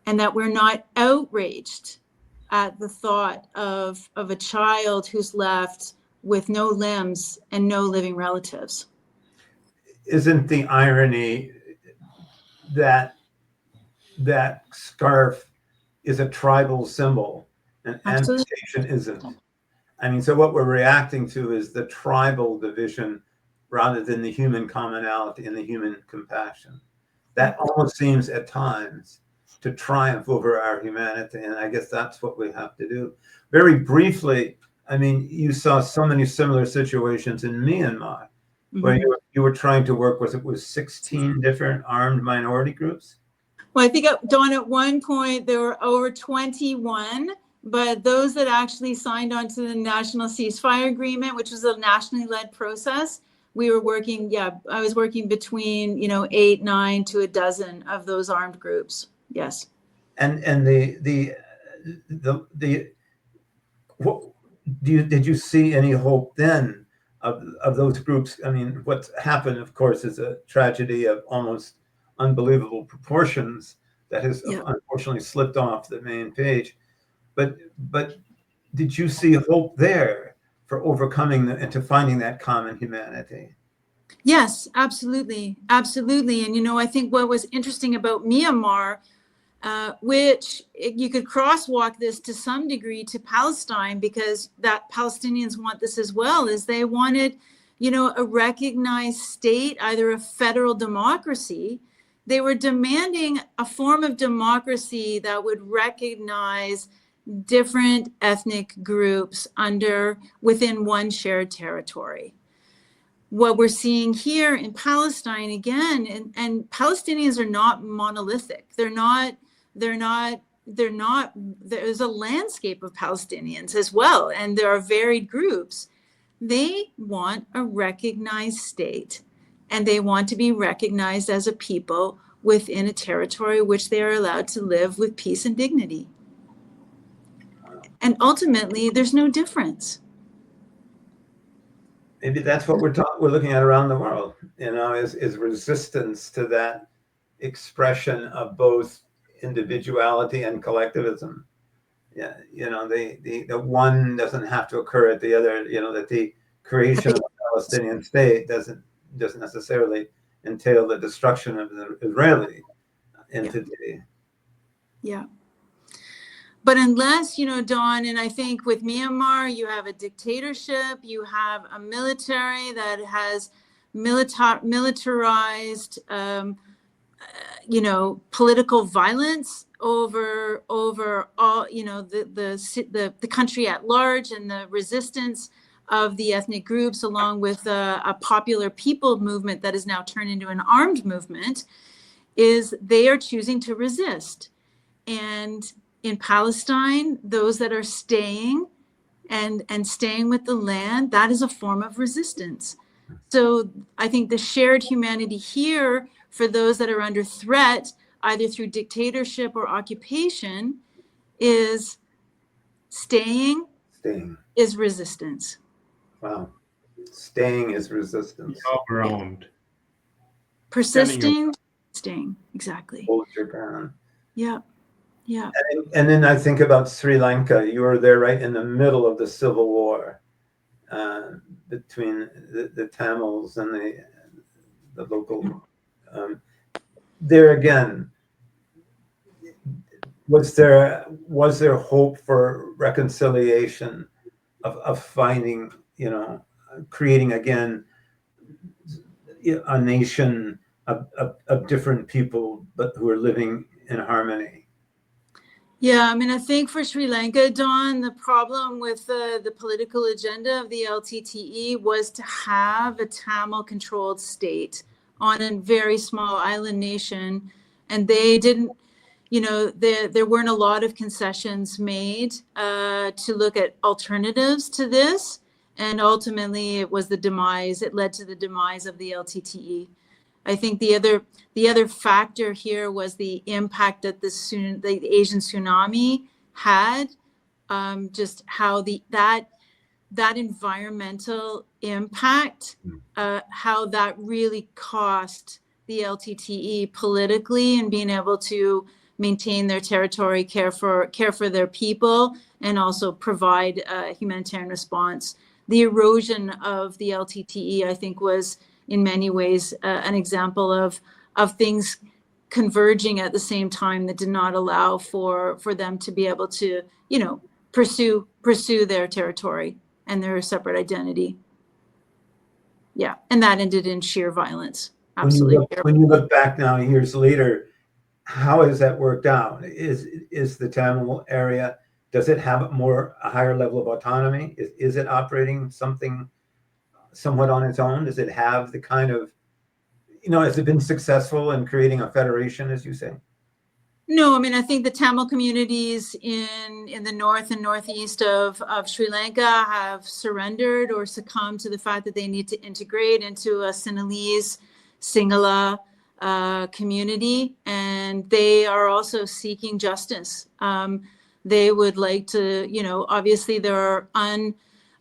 and that we're not outraged at the thought of a child who's left with no limbs and no living relatives? Isn't the irony that that scarf is a tribal symbol and Absolutely. amputation isn't? I mean, so what we're reacting to is the tribal division rather than the human commonality and the human compassion. That almost seems at times to triumph over our humanity. And I guess that's what we have to do. Very briefly, I mean, you saw so many similar situations in Myanmar, where you were trying to work with 16 different armed minority groups? Well, I think, Dawn, at one point there were over 21, but those that actually signed on to the National Ceasefire Agreement, which was a nationally led process, we were working, I was working between, 8, 9 to a dozen of those armed groups. Yes. And what did you see any hope then of those groups? I mean, what's happened, of course, is a tragedy of almost unbelievable proportions that has unfortunately slipped off the main page. But did you see hope there for overcoming and to finding that common humanity? Yes, absolutely. Absolutely. And, I think what was interesting about Myanmar, which you could crosswalk this to some degree to Palestine, because that Palestinians want this as well, is they wanted, a recognized state, either a federal democracy. They were demanding a form of democracy that would recognize different ethnic groups within one shared territory. What we're seeing here in Palestine again, and Palestinians are not monolithic. There's a landscape of Palestinians as well, and there are varied groups. They want a recognized state, and they want to be recognized as a people within a territory which they are allowed to live with peace and dignity. And ultimately, there's no difference. Maybe that's what we're looking at around the world, is resistance to that expression of both individuality and collectivism. Yeah, the one doesn't have to occur at the other. That the creation of a Palestinian state doesn't necessarily entail the destruction of the Israeli entity. Yeah. But unless, Dawn, and I think with Myanmar, you have a dictatorship, you have a military that has militarized, political violence over all, the country at large, and the resistance of the ethnic groups, along with a popular people movement that is now turned into an armed movement, is they are choosing to resist. And in Palestine, those that are staying and staying with the land, that is a form of resistance. So I think the shared humanity here for those that are under threat, either through dictatorship or occupation, is staying is resistance. Wow. Staying is resistance. Around. Persisting, staying. Exactly. Hold your ground. Yeah. Yeah. And then I think about Sri Lanka. You were there right in the middle of the civil war between the Tamils and the local. There again, was there hope for reconciliation, of finding, creating again a nation of different people, but who are living in harmony? Yeah, I mean, I think for Sri Lanka, Dawn, the problem with the political agenda of the LTTE was to have a Tamil-controlled state on a very small island nation, and they didn't, there weren't a lot of concessions made to look at alternatives to this, and ultimately it led to the demise of the LTTE. I think the other factor here was the impact that the Asian tsunami had, just how that environmental impact, how that really cost the LTTE politically and being able to maintain their territory, care for their people, and also provide a humanitarian response. The erosion of the LTTE, I think, was in many ways an example of things converging at the same time that did not allow for them to be able to, pursue their territory and their separate identity. Yeah, and that ended in sheer violence. Absolutely. When you look back now, years later, how has that worked out? Is the Tamil area, does it have a higher level of autonomy? Is it operating somewhat on its own? Does it have the kind of, has it been successful in creating a federation, as you say? No, I mean, I think the Tamil communities in the north and northeast of Sri Lanka have surrendered or succumbed to the fact that they need to integrate into a Sinhalese, Sinhala community, and they are also seeking justice. They would like to, obviously there are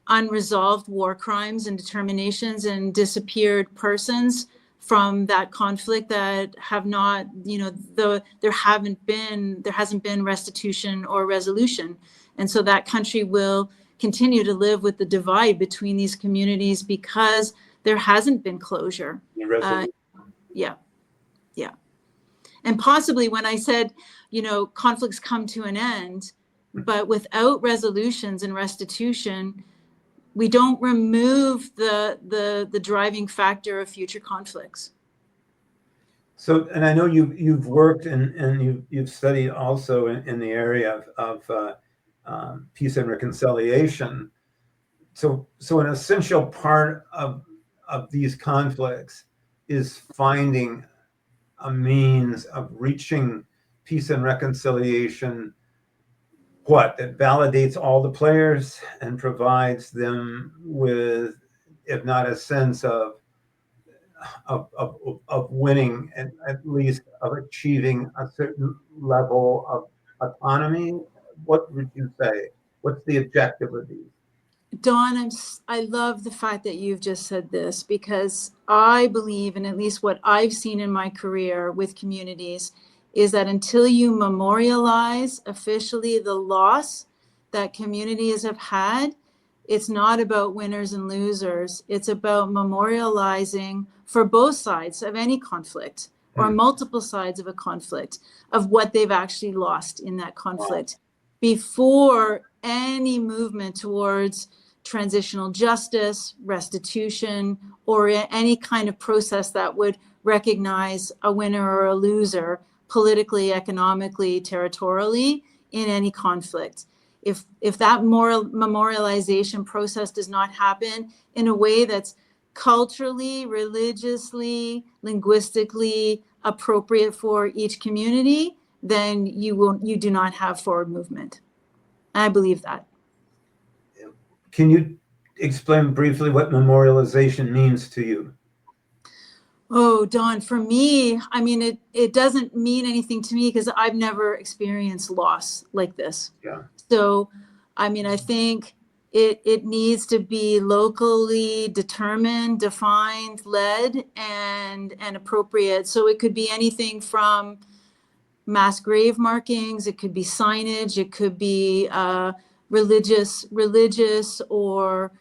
unresolved war crimes and determinations and disappeared persons from that conflict that have not, there hasn't been restitution or resolution. And so that country will continue to live with the divide between these communities because there hasn't been closure. Yeah. And possibly when I said, conflicts come to an end, but without resolutions and restitution, we don't remove the driving factor of future conflicts. So, and I know you've worked and you've studied also in the area of peace and reconciliation. So an essential part of these conflicts is finding a means of reaching peace and reconciliation, that validates all the players and provides them with, if not a sense of winning, and at least of achieving a certain level of autonomy. What would you say? What's the objective of these? Dawn, I love the fact that you've just said this, because I believe, and at least what I've seen in my career with communities, is that until you memorialize officially the loss that communities have had, it's not about winners and losers. It's about memorializing for both sides of any conflict or multiple sides of a conflict of what they've actually lost in that conflict before any movement towards transitional justice, restitution, or any kind of process that would recognize a winner or a loser politically, economically, territorially in any conflict. If that memorialization process does not happen in a way that's culturally, religiously, linguistically appropriate for each community, then you do not have forward movement. I believe that. Can you explain briefly what memorialization means to you? Oh, Dawn, for me, I mean, it doesn't mean anything to me because I've never experienced loss like this. Yeah. So, I mean, I think it needs to be locally determined, defined, led, and appropriate. So it could be anything from mass grave markings, it could be signage, it could be religious or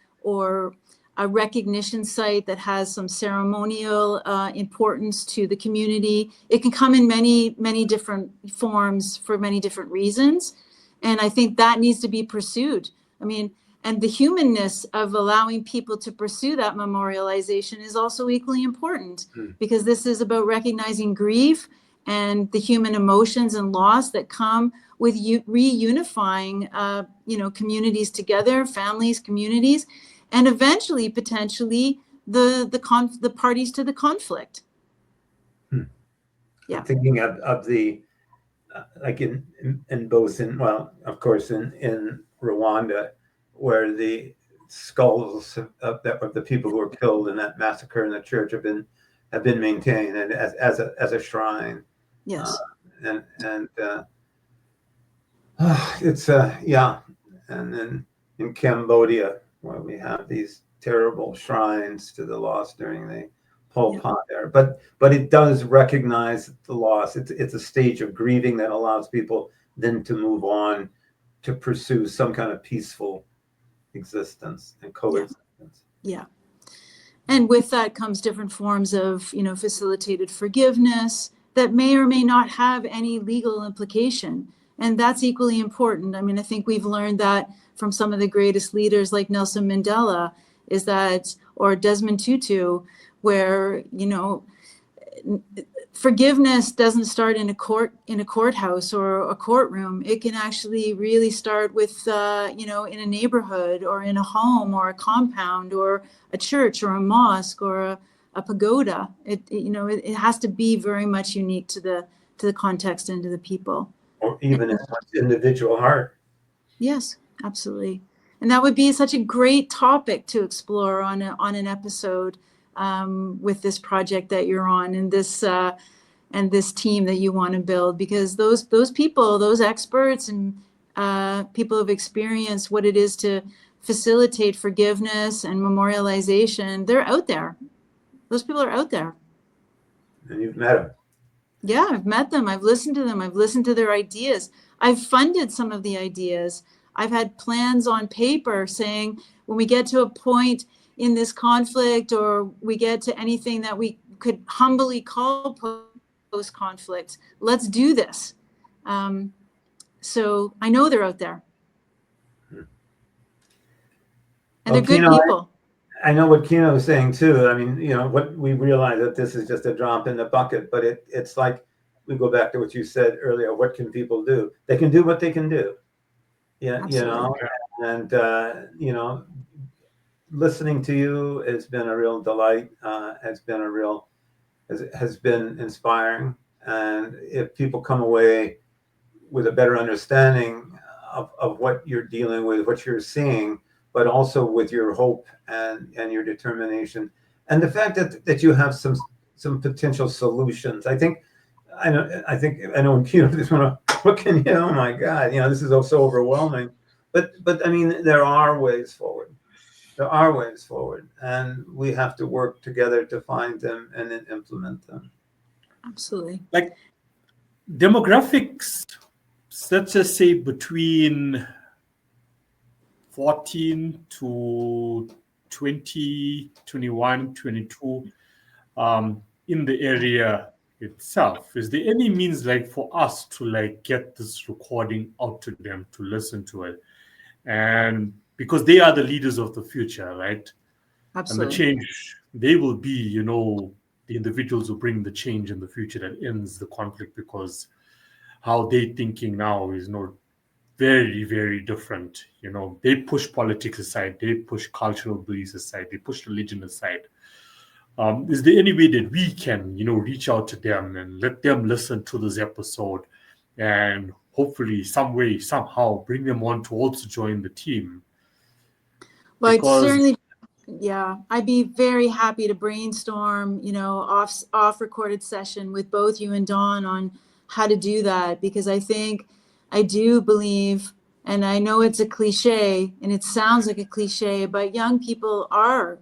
a recognition site that has some ceremonial importance to the community. It can come in many different forms for many different reasons. And I think that needs to be pursued. I mean, and the humanness of allowing people to pursue that memorialization is also equally important because this is about recognizing grief and the human emotions and loss that come with reunifying, communities together, families, communities, and eventually, potentially, the parties to the conflict. Yeah. I'm thinking of the, like in both well, of course, in Rwanda, where the skulls of the people who were killed in that massacre in the church have been maintained and as a shrine. Yes. It's yeah, and then in Cambodia, where we have these terrible shrines to the lost during the Pol Pot era, but it does recognize the loss. It's a stage of grieving that allows people then to move on to pursue some kind of peaceful existence and coexistence. Yeah. And with that comes different forms of, facilitated forgiveness that may or may not have any legal implication. And that's equally important. I mean, I think we've learned that from some of the greatest leaders like Nelson Mandela, or Desmond Tutu, where, forgiveness doesn't start in a courthouse or a courtroom. It can actually really start with, in a neighborhood or in a home or a compound or a church or a mosque or a pagoda. It has to be very much unique to the context and to the people. Or even in individual heart. Yes, absolutely. And that would be such a great topic to explore on an episode with this project that you're on and this team that you want to build, because those people, those experts and people who've experienced what it is to facilitate forgiveness and memorialization, they're out there. Those people are out there. And you've met them. Yeah, I've met them. I've listened to them. I've listened to their ideas. I've funded some of the ideas. I've had plans on paper saying when we get to a point in this conflict or we get to anything that we could humbly call post-conflict, let's do this. So I know they're out there. And they're good people. I know what Kino was saying too. I mean, what we realize that this is just a drop in the bucket, but it's like, we go back to what you said earlier, what can people do? They can do what they can do. Yeah, and listening to you has been a real delight. Has been inspiring. And if people come away with a better understanding of what you're dealing with, what you're seeing, but also with your hope and your determination, and the fact that you have some potential solutions. I know when Kino just want to, what can you? Oh my God, this is so overwhelming. But I mean, there are ways forward. There are ways forward, and we have to work together to find them and then implement them. Absolutely. Demographics, let's just say between 14 to 20, 21, 22, in the area itself. Is there any means like for us to like get this recording out to them to listen to it? And because they are the leaders of the future, right? Absolutely. And the change, they will be, you know, the individuals who bring the change in the future that ends the conflict, because how they thinking now is not very, very different. You know, they push politics aside, they push cultural beliefs aside, they push religion aside. Is there any way that we can, you know, reach out to them and let them listen to this episode and hopefully some way, somehow bring them on to also join the team? Well, Because certainly, yeah, I'd be very happy to brainstorm, you know, off recorded session with both you and Dawn on how to do that, because I do believe, and I know it's a cliche and it sounds like a cliche, but young people I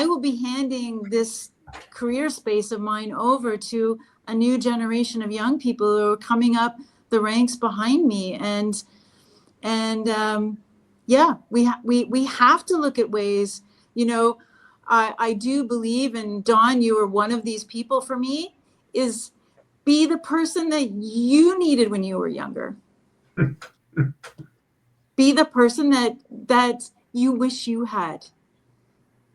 will be handing this career space of mine over to a new generation of young people who are coming up the ranks behind me. And yeah, we have to look at ways, you know, I do believe, and Dawn, you are one of these people for me, is be the person that you needed when you were younger. Be the person that you wish you had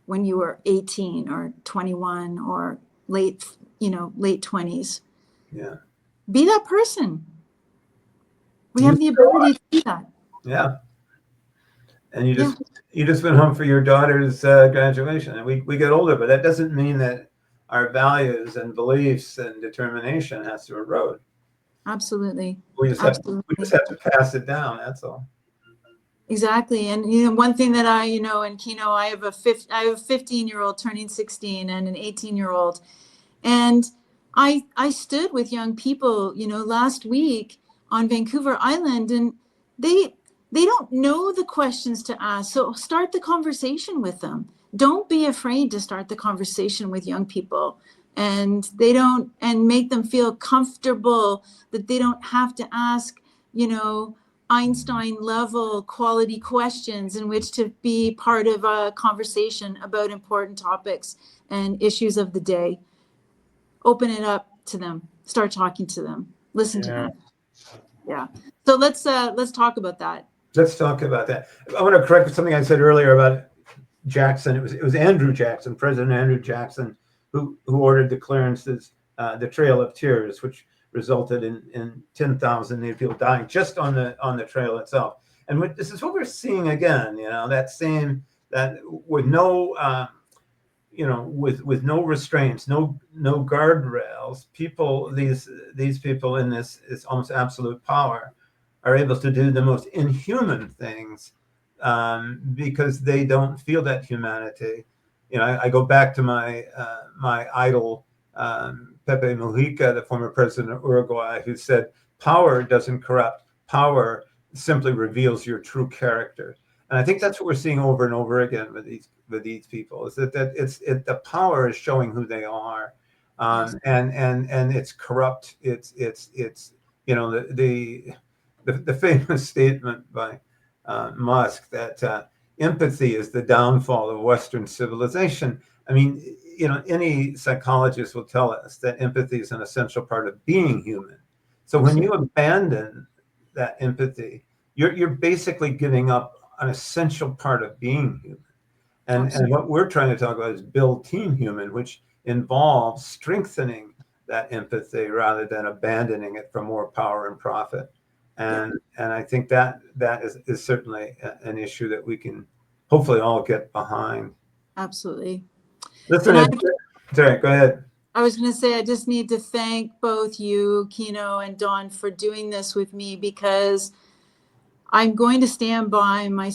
when you were 18 or 21 or late 20s. Yeah. Be that person. We have the ability to do that. Yeah. And you just went home for your daughter's graduation, and we get older, but that doesn't mean that our values and beliefs and determination has to erode. Absolutely. We just have to pass it down. That's all. Exactly. And, you know, one thing that I, you know, and Kino, I have a 15-year-old turning 16 and an 18-year-old. And I stood with young people, you know, last week on Vancouver Island, and they don't know the questions to ask. So start the conversation with them. Don't be afraid to start the conversation with young people, and make them feel comfortable that they don't have to ask, you know, Einstein level quality questions in which to be part of a conversation about important topics and issues of the day. Open it up to them, start talking to them, listen to them. Yeah. So let's talk about that. Let's talk about that. I want to correct something I said earlier about Jackson. It was Andrew Jackson, President Andrew Jackson, who ordered the clearances, the Trail of Tears, which resulted in 10,000 Native people dying just on the trail itself. And this is what we're seeing again. You know, that with no with no restraints, no guardrails, these people in this almost absolute power are able to do the most inhuman things because they don't feel that humanity. You know, I go back to my idol, Pepe Mujica, the former president of Uruguay, who said, "Power doesn't corrupt. Power simply reveals your true character." And I think that's what we're seeing over and over again with these people, is that the power is showing who they are, and it's corrupt. It's you know, the famous statement by Musk that empathy is the downfall of Western civilization. I mean, you know, any psychologist will tell us that empathy is an essential part of being human. So when you abandon that empathy, you're basically giving up an essential part of being human. And what we're trying to talk about is build Team Human, which involves strengthening that empathy rather than abandoning it for more power and profit. And I think that is certainly an issue that we can hopefully all get behind. Absolutely. Listen, sorry, go ahead. I was going to say, I just need to thank both you, Kino and Dawn, for doing this with me, because I'm going to stand by my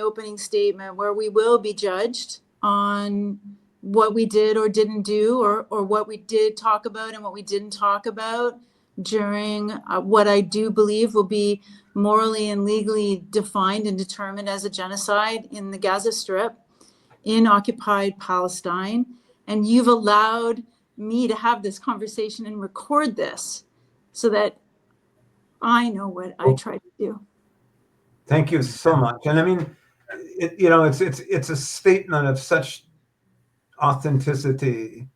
opening statement, where we will be judged on what we did or didn't do, or what we did talk about and what we didn't talk about during what I do believe will be morally and legally defined and determined as a genocide in the Gaza Strip, in occupied Palestine. And you've allowed me to have this conversation and record this. so that I know what I try to do. Thank you so much. And I mean, it's a statement of such authenticity,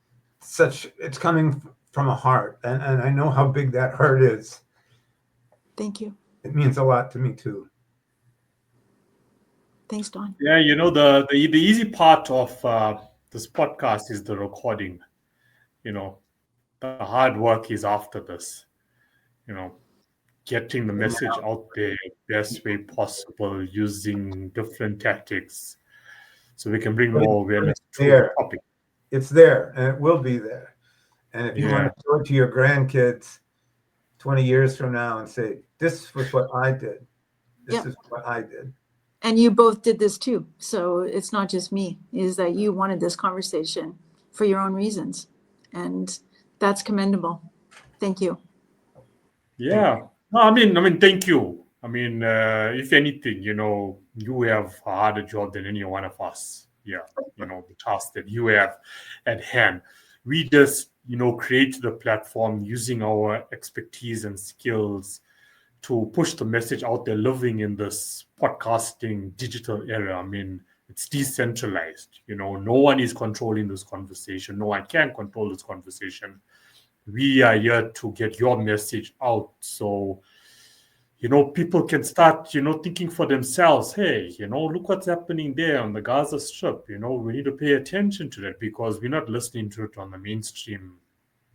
it's coming from a heart, and I know how big that heart is. Thank you. It means a lot to me too. Thanks, Don. Yeah, the easy part of this podcast is the recording. The hard work is after this. Getting the message out there best way possible, using different tactics, so we can bring more awareness to the topic. It's there, and it will be there. And if you want to show it to your grandkids 20 years from now and say, "This was what I did. This is what I did." And you both did this too. So it's not just me, is that you wanted this conversation for your own reasons. And that's commendable. Thank you. Yeah. No, I mean, thank you. I mean, if anything, you have a harder job than any one of us. Yeah. The task that you have at hand. We just, create the platform using our expertise and skills to push the message out there, living in this podcasting digital era. I mean, it's decentralized. No one is controlling this conversation. No one can control this conversation. We are here to get your message out. So, people can start, thinking for themselves, hey, look what's happening there on the Gaza Strip. We need to pay attention to that, because we're not listening to it on the mainstream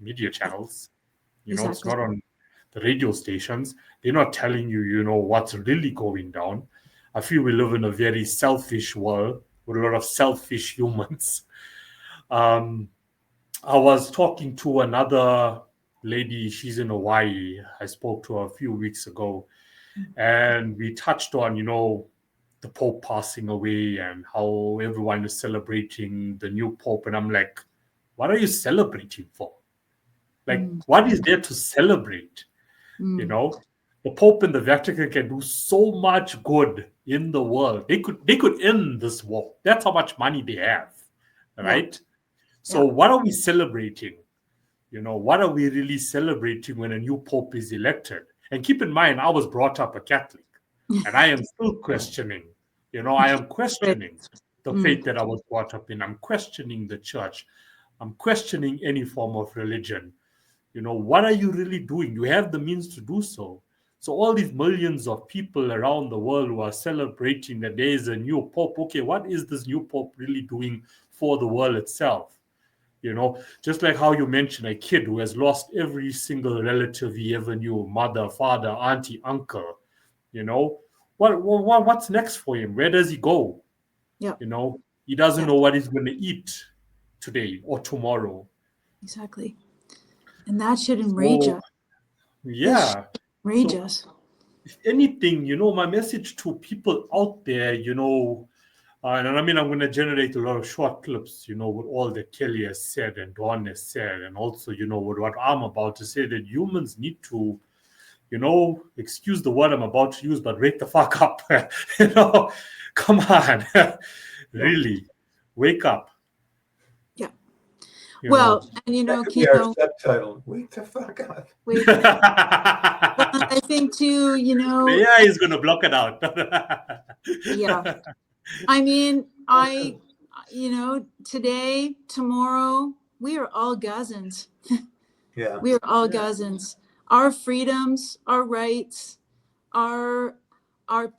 media channels. Exactly. It's not on the radio stations. They're not telling you, what's really going down. I feel we live in a very selfish world with a lot of selfish humans. I was talking to another lady. She's in Hawaii. I spoke to her a few weeks ago, and we touched on, the Pope passing away and how everyone is celebrating the new Pope. And I'm like, what are you celebrating for? Like, what is there to celebrate? The Pope and the Vatican can do so much good in the world. They could end this war. That's how much money they have, right? Yeah. So what are we celebrating? What are we really celebrating when a new Pope is elected? And keep in mind, I was brought up a Catholic, and I am still questioning. I am questioning the faith that I was brought up in. I'm questioning the church. I'm questioning any form of religion. What are you really doing? You have the means to do so. So all these millions of people around the world who are celebrating that there is a new Pope. Okay, what is this new Pope really doing for the world itself? Just like how you mentioned a kid who has lost every single relative he ever knew, mother, father, auntie, uncle. What's next for him? Where does he go? Yeah. He doesn't know what he's going to eat today or tomorrow. Exactly. And that should enrage us. Yeah. Enrage us. If anything, my message to people out there, and I mean, I'm going to generate a lot of short clips, with all that Kelly has said and Dawn has said, and also, with what I'm about to say, that humans need to, excuse the word I'm about to use, but wake the fuck up. Come on. Really, wake up. Yeah. Well, and Kino, subtitle, wake the fuck up. Wake well, I think too, the AI is going to block it out. Yeah. I mean, today, tomorrow, we are all Gazans. Yeah. We are all Gazans. Our freedoms, our rights, our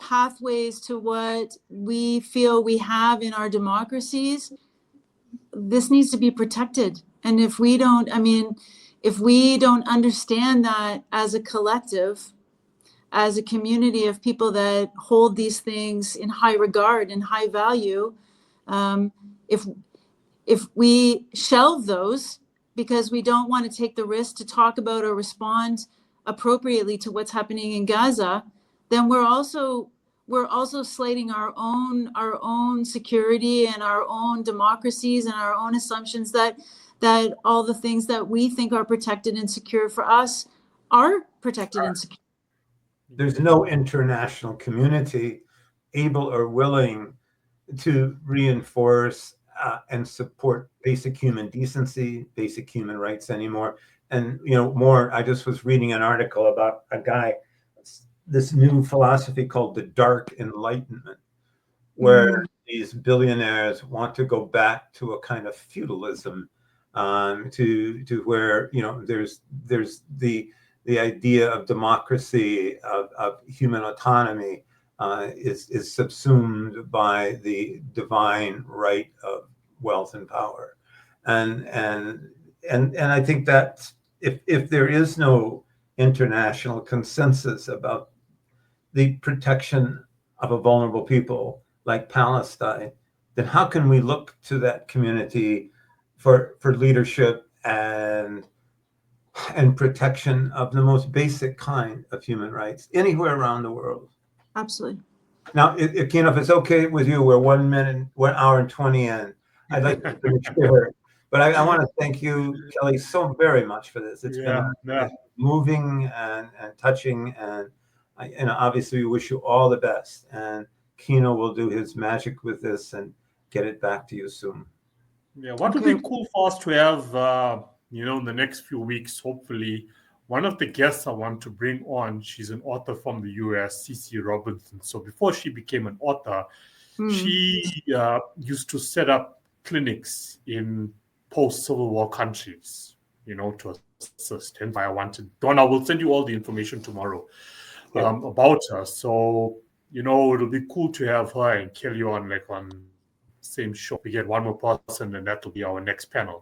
pathways to what we feel we have in our democracies, this needs to be protected. And if we don't understand that as a collective, as a community of people that hold these things in high regard and high value, if we shelve those because we don't want to take the risk to talk about or respond appropriately to what's happening in Gaza, then we're also slating our own security and our own democracies and our own assumptions that all the things that we think are protected and secure for us are protected and secure. There's no international community able or willing to reinforce and support basic human decency, basic human rights anymore. And, you know, more, I just was reading an article about a guy, this new philosophy called the Dark Enlightenment, where these billionaires want to go back to a kind of feudalism, to where, you know, there's the idea of democracy, of human autonomy, is subsumed by the divine right of wealth and power, and I think that if there is no international consensus about the protection of a vulnerable people like Palestine, then how can we look to that community for leadership and protection of the most basic kind of human rights anywhere around the world? Absolutely. Now, if it's okay with you, we're 1 hour and 20 in. I'd like to finish here, but I want to thank you, Kelly, so very much for this. It's been moving and touching, and obviously we wish you all the best. And Kino will do his magic with this and get it back to you soon. Yeah, what would be cool for us to have, in the next few weeks, hopefully, one of the guests I want to bring on, she's an author from the US, CC Robinson. So before she became an author, she used to set up clinics in post-Civil War countries, to assist. And I wanted, Donna, will send you all the information tomorrow about her. So, it'll be cool to have her and Kelly on same show. We get one more person, and that will be our next panel.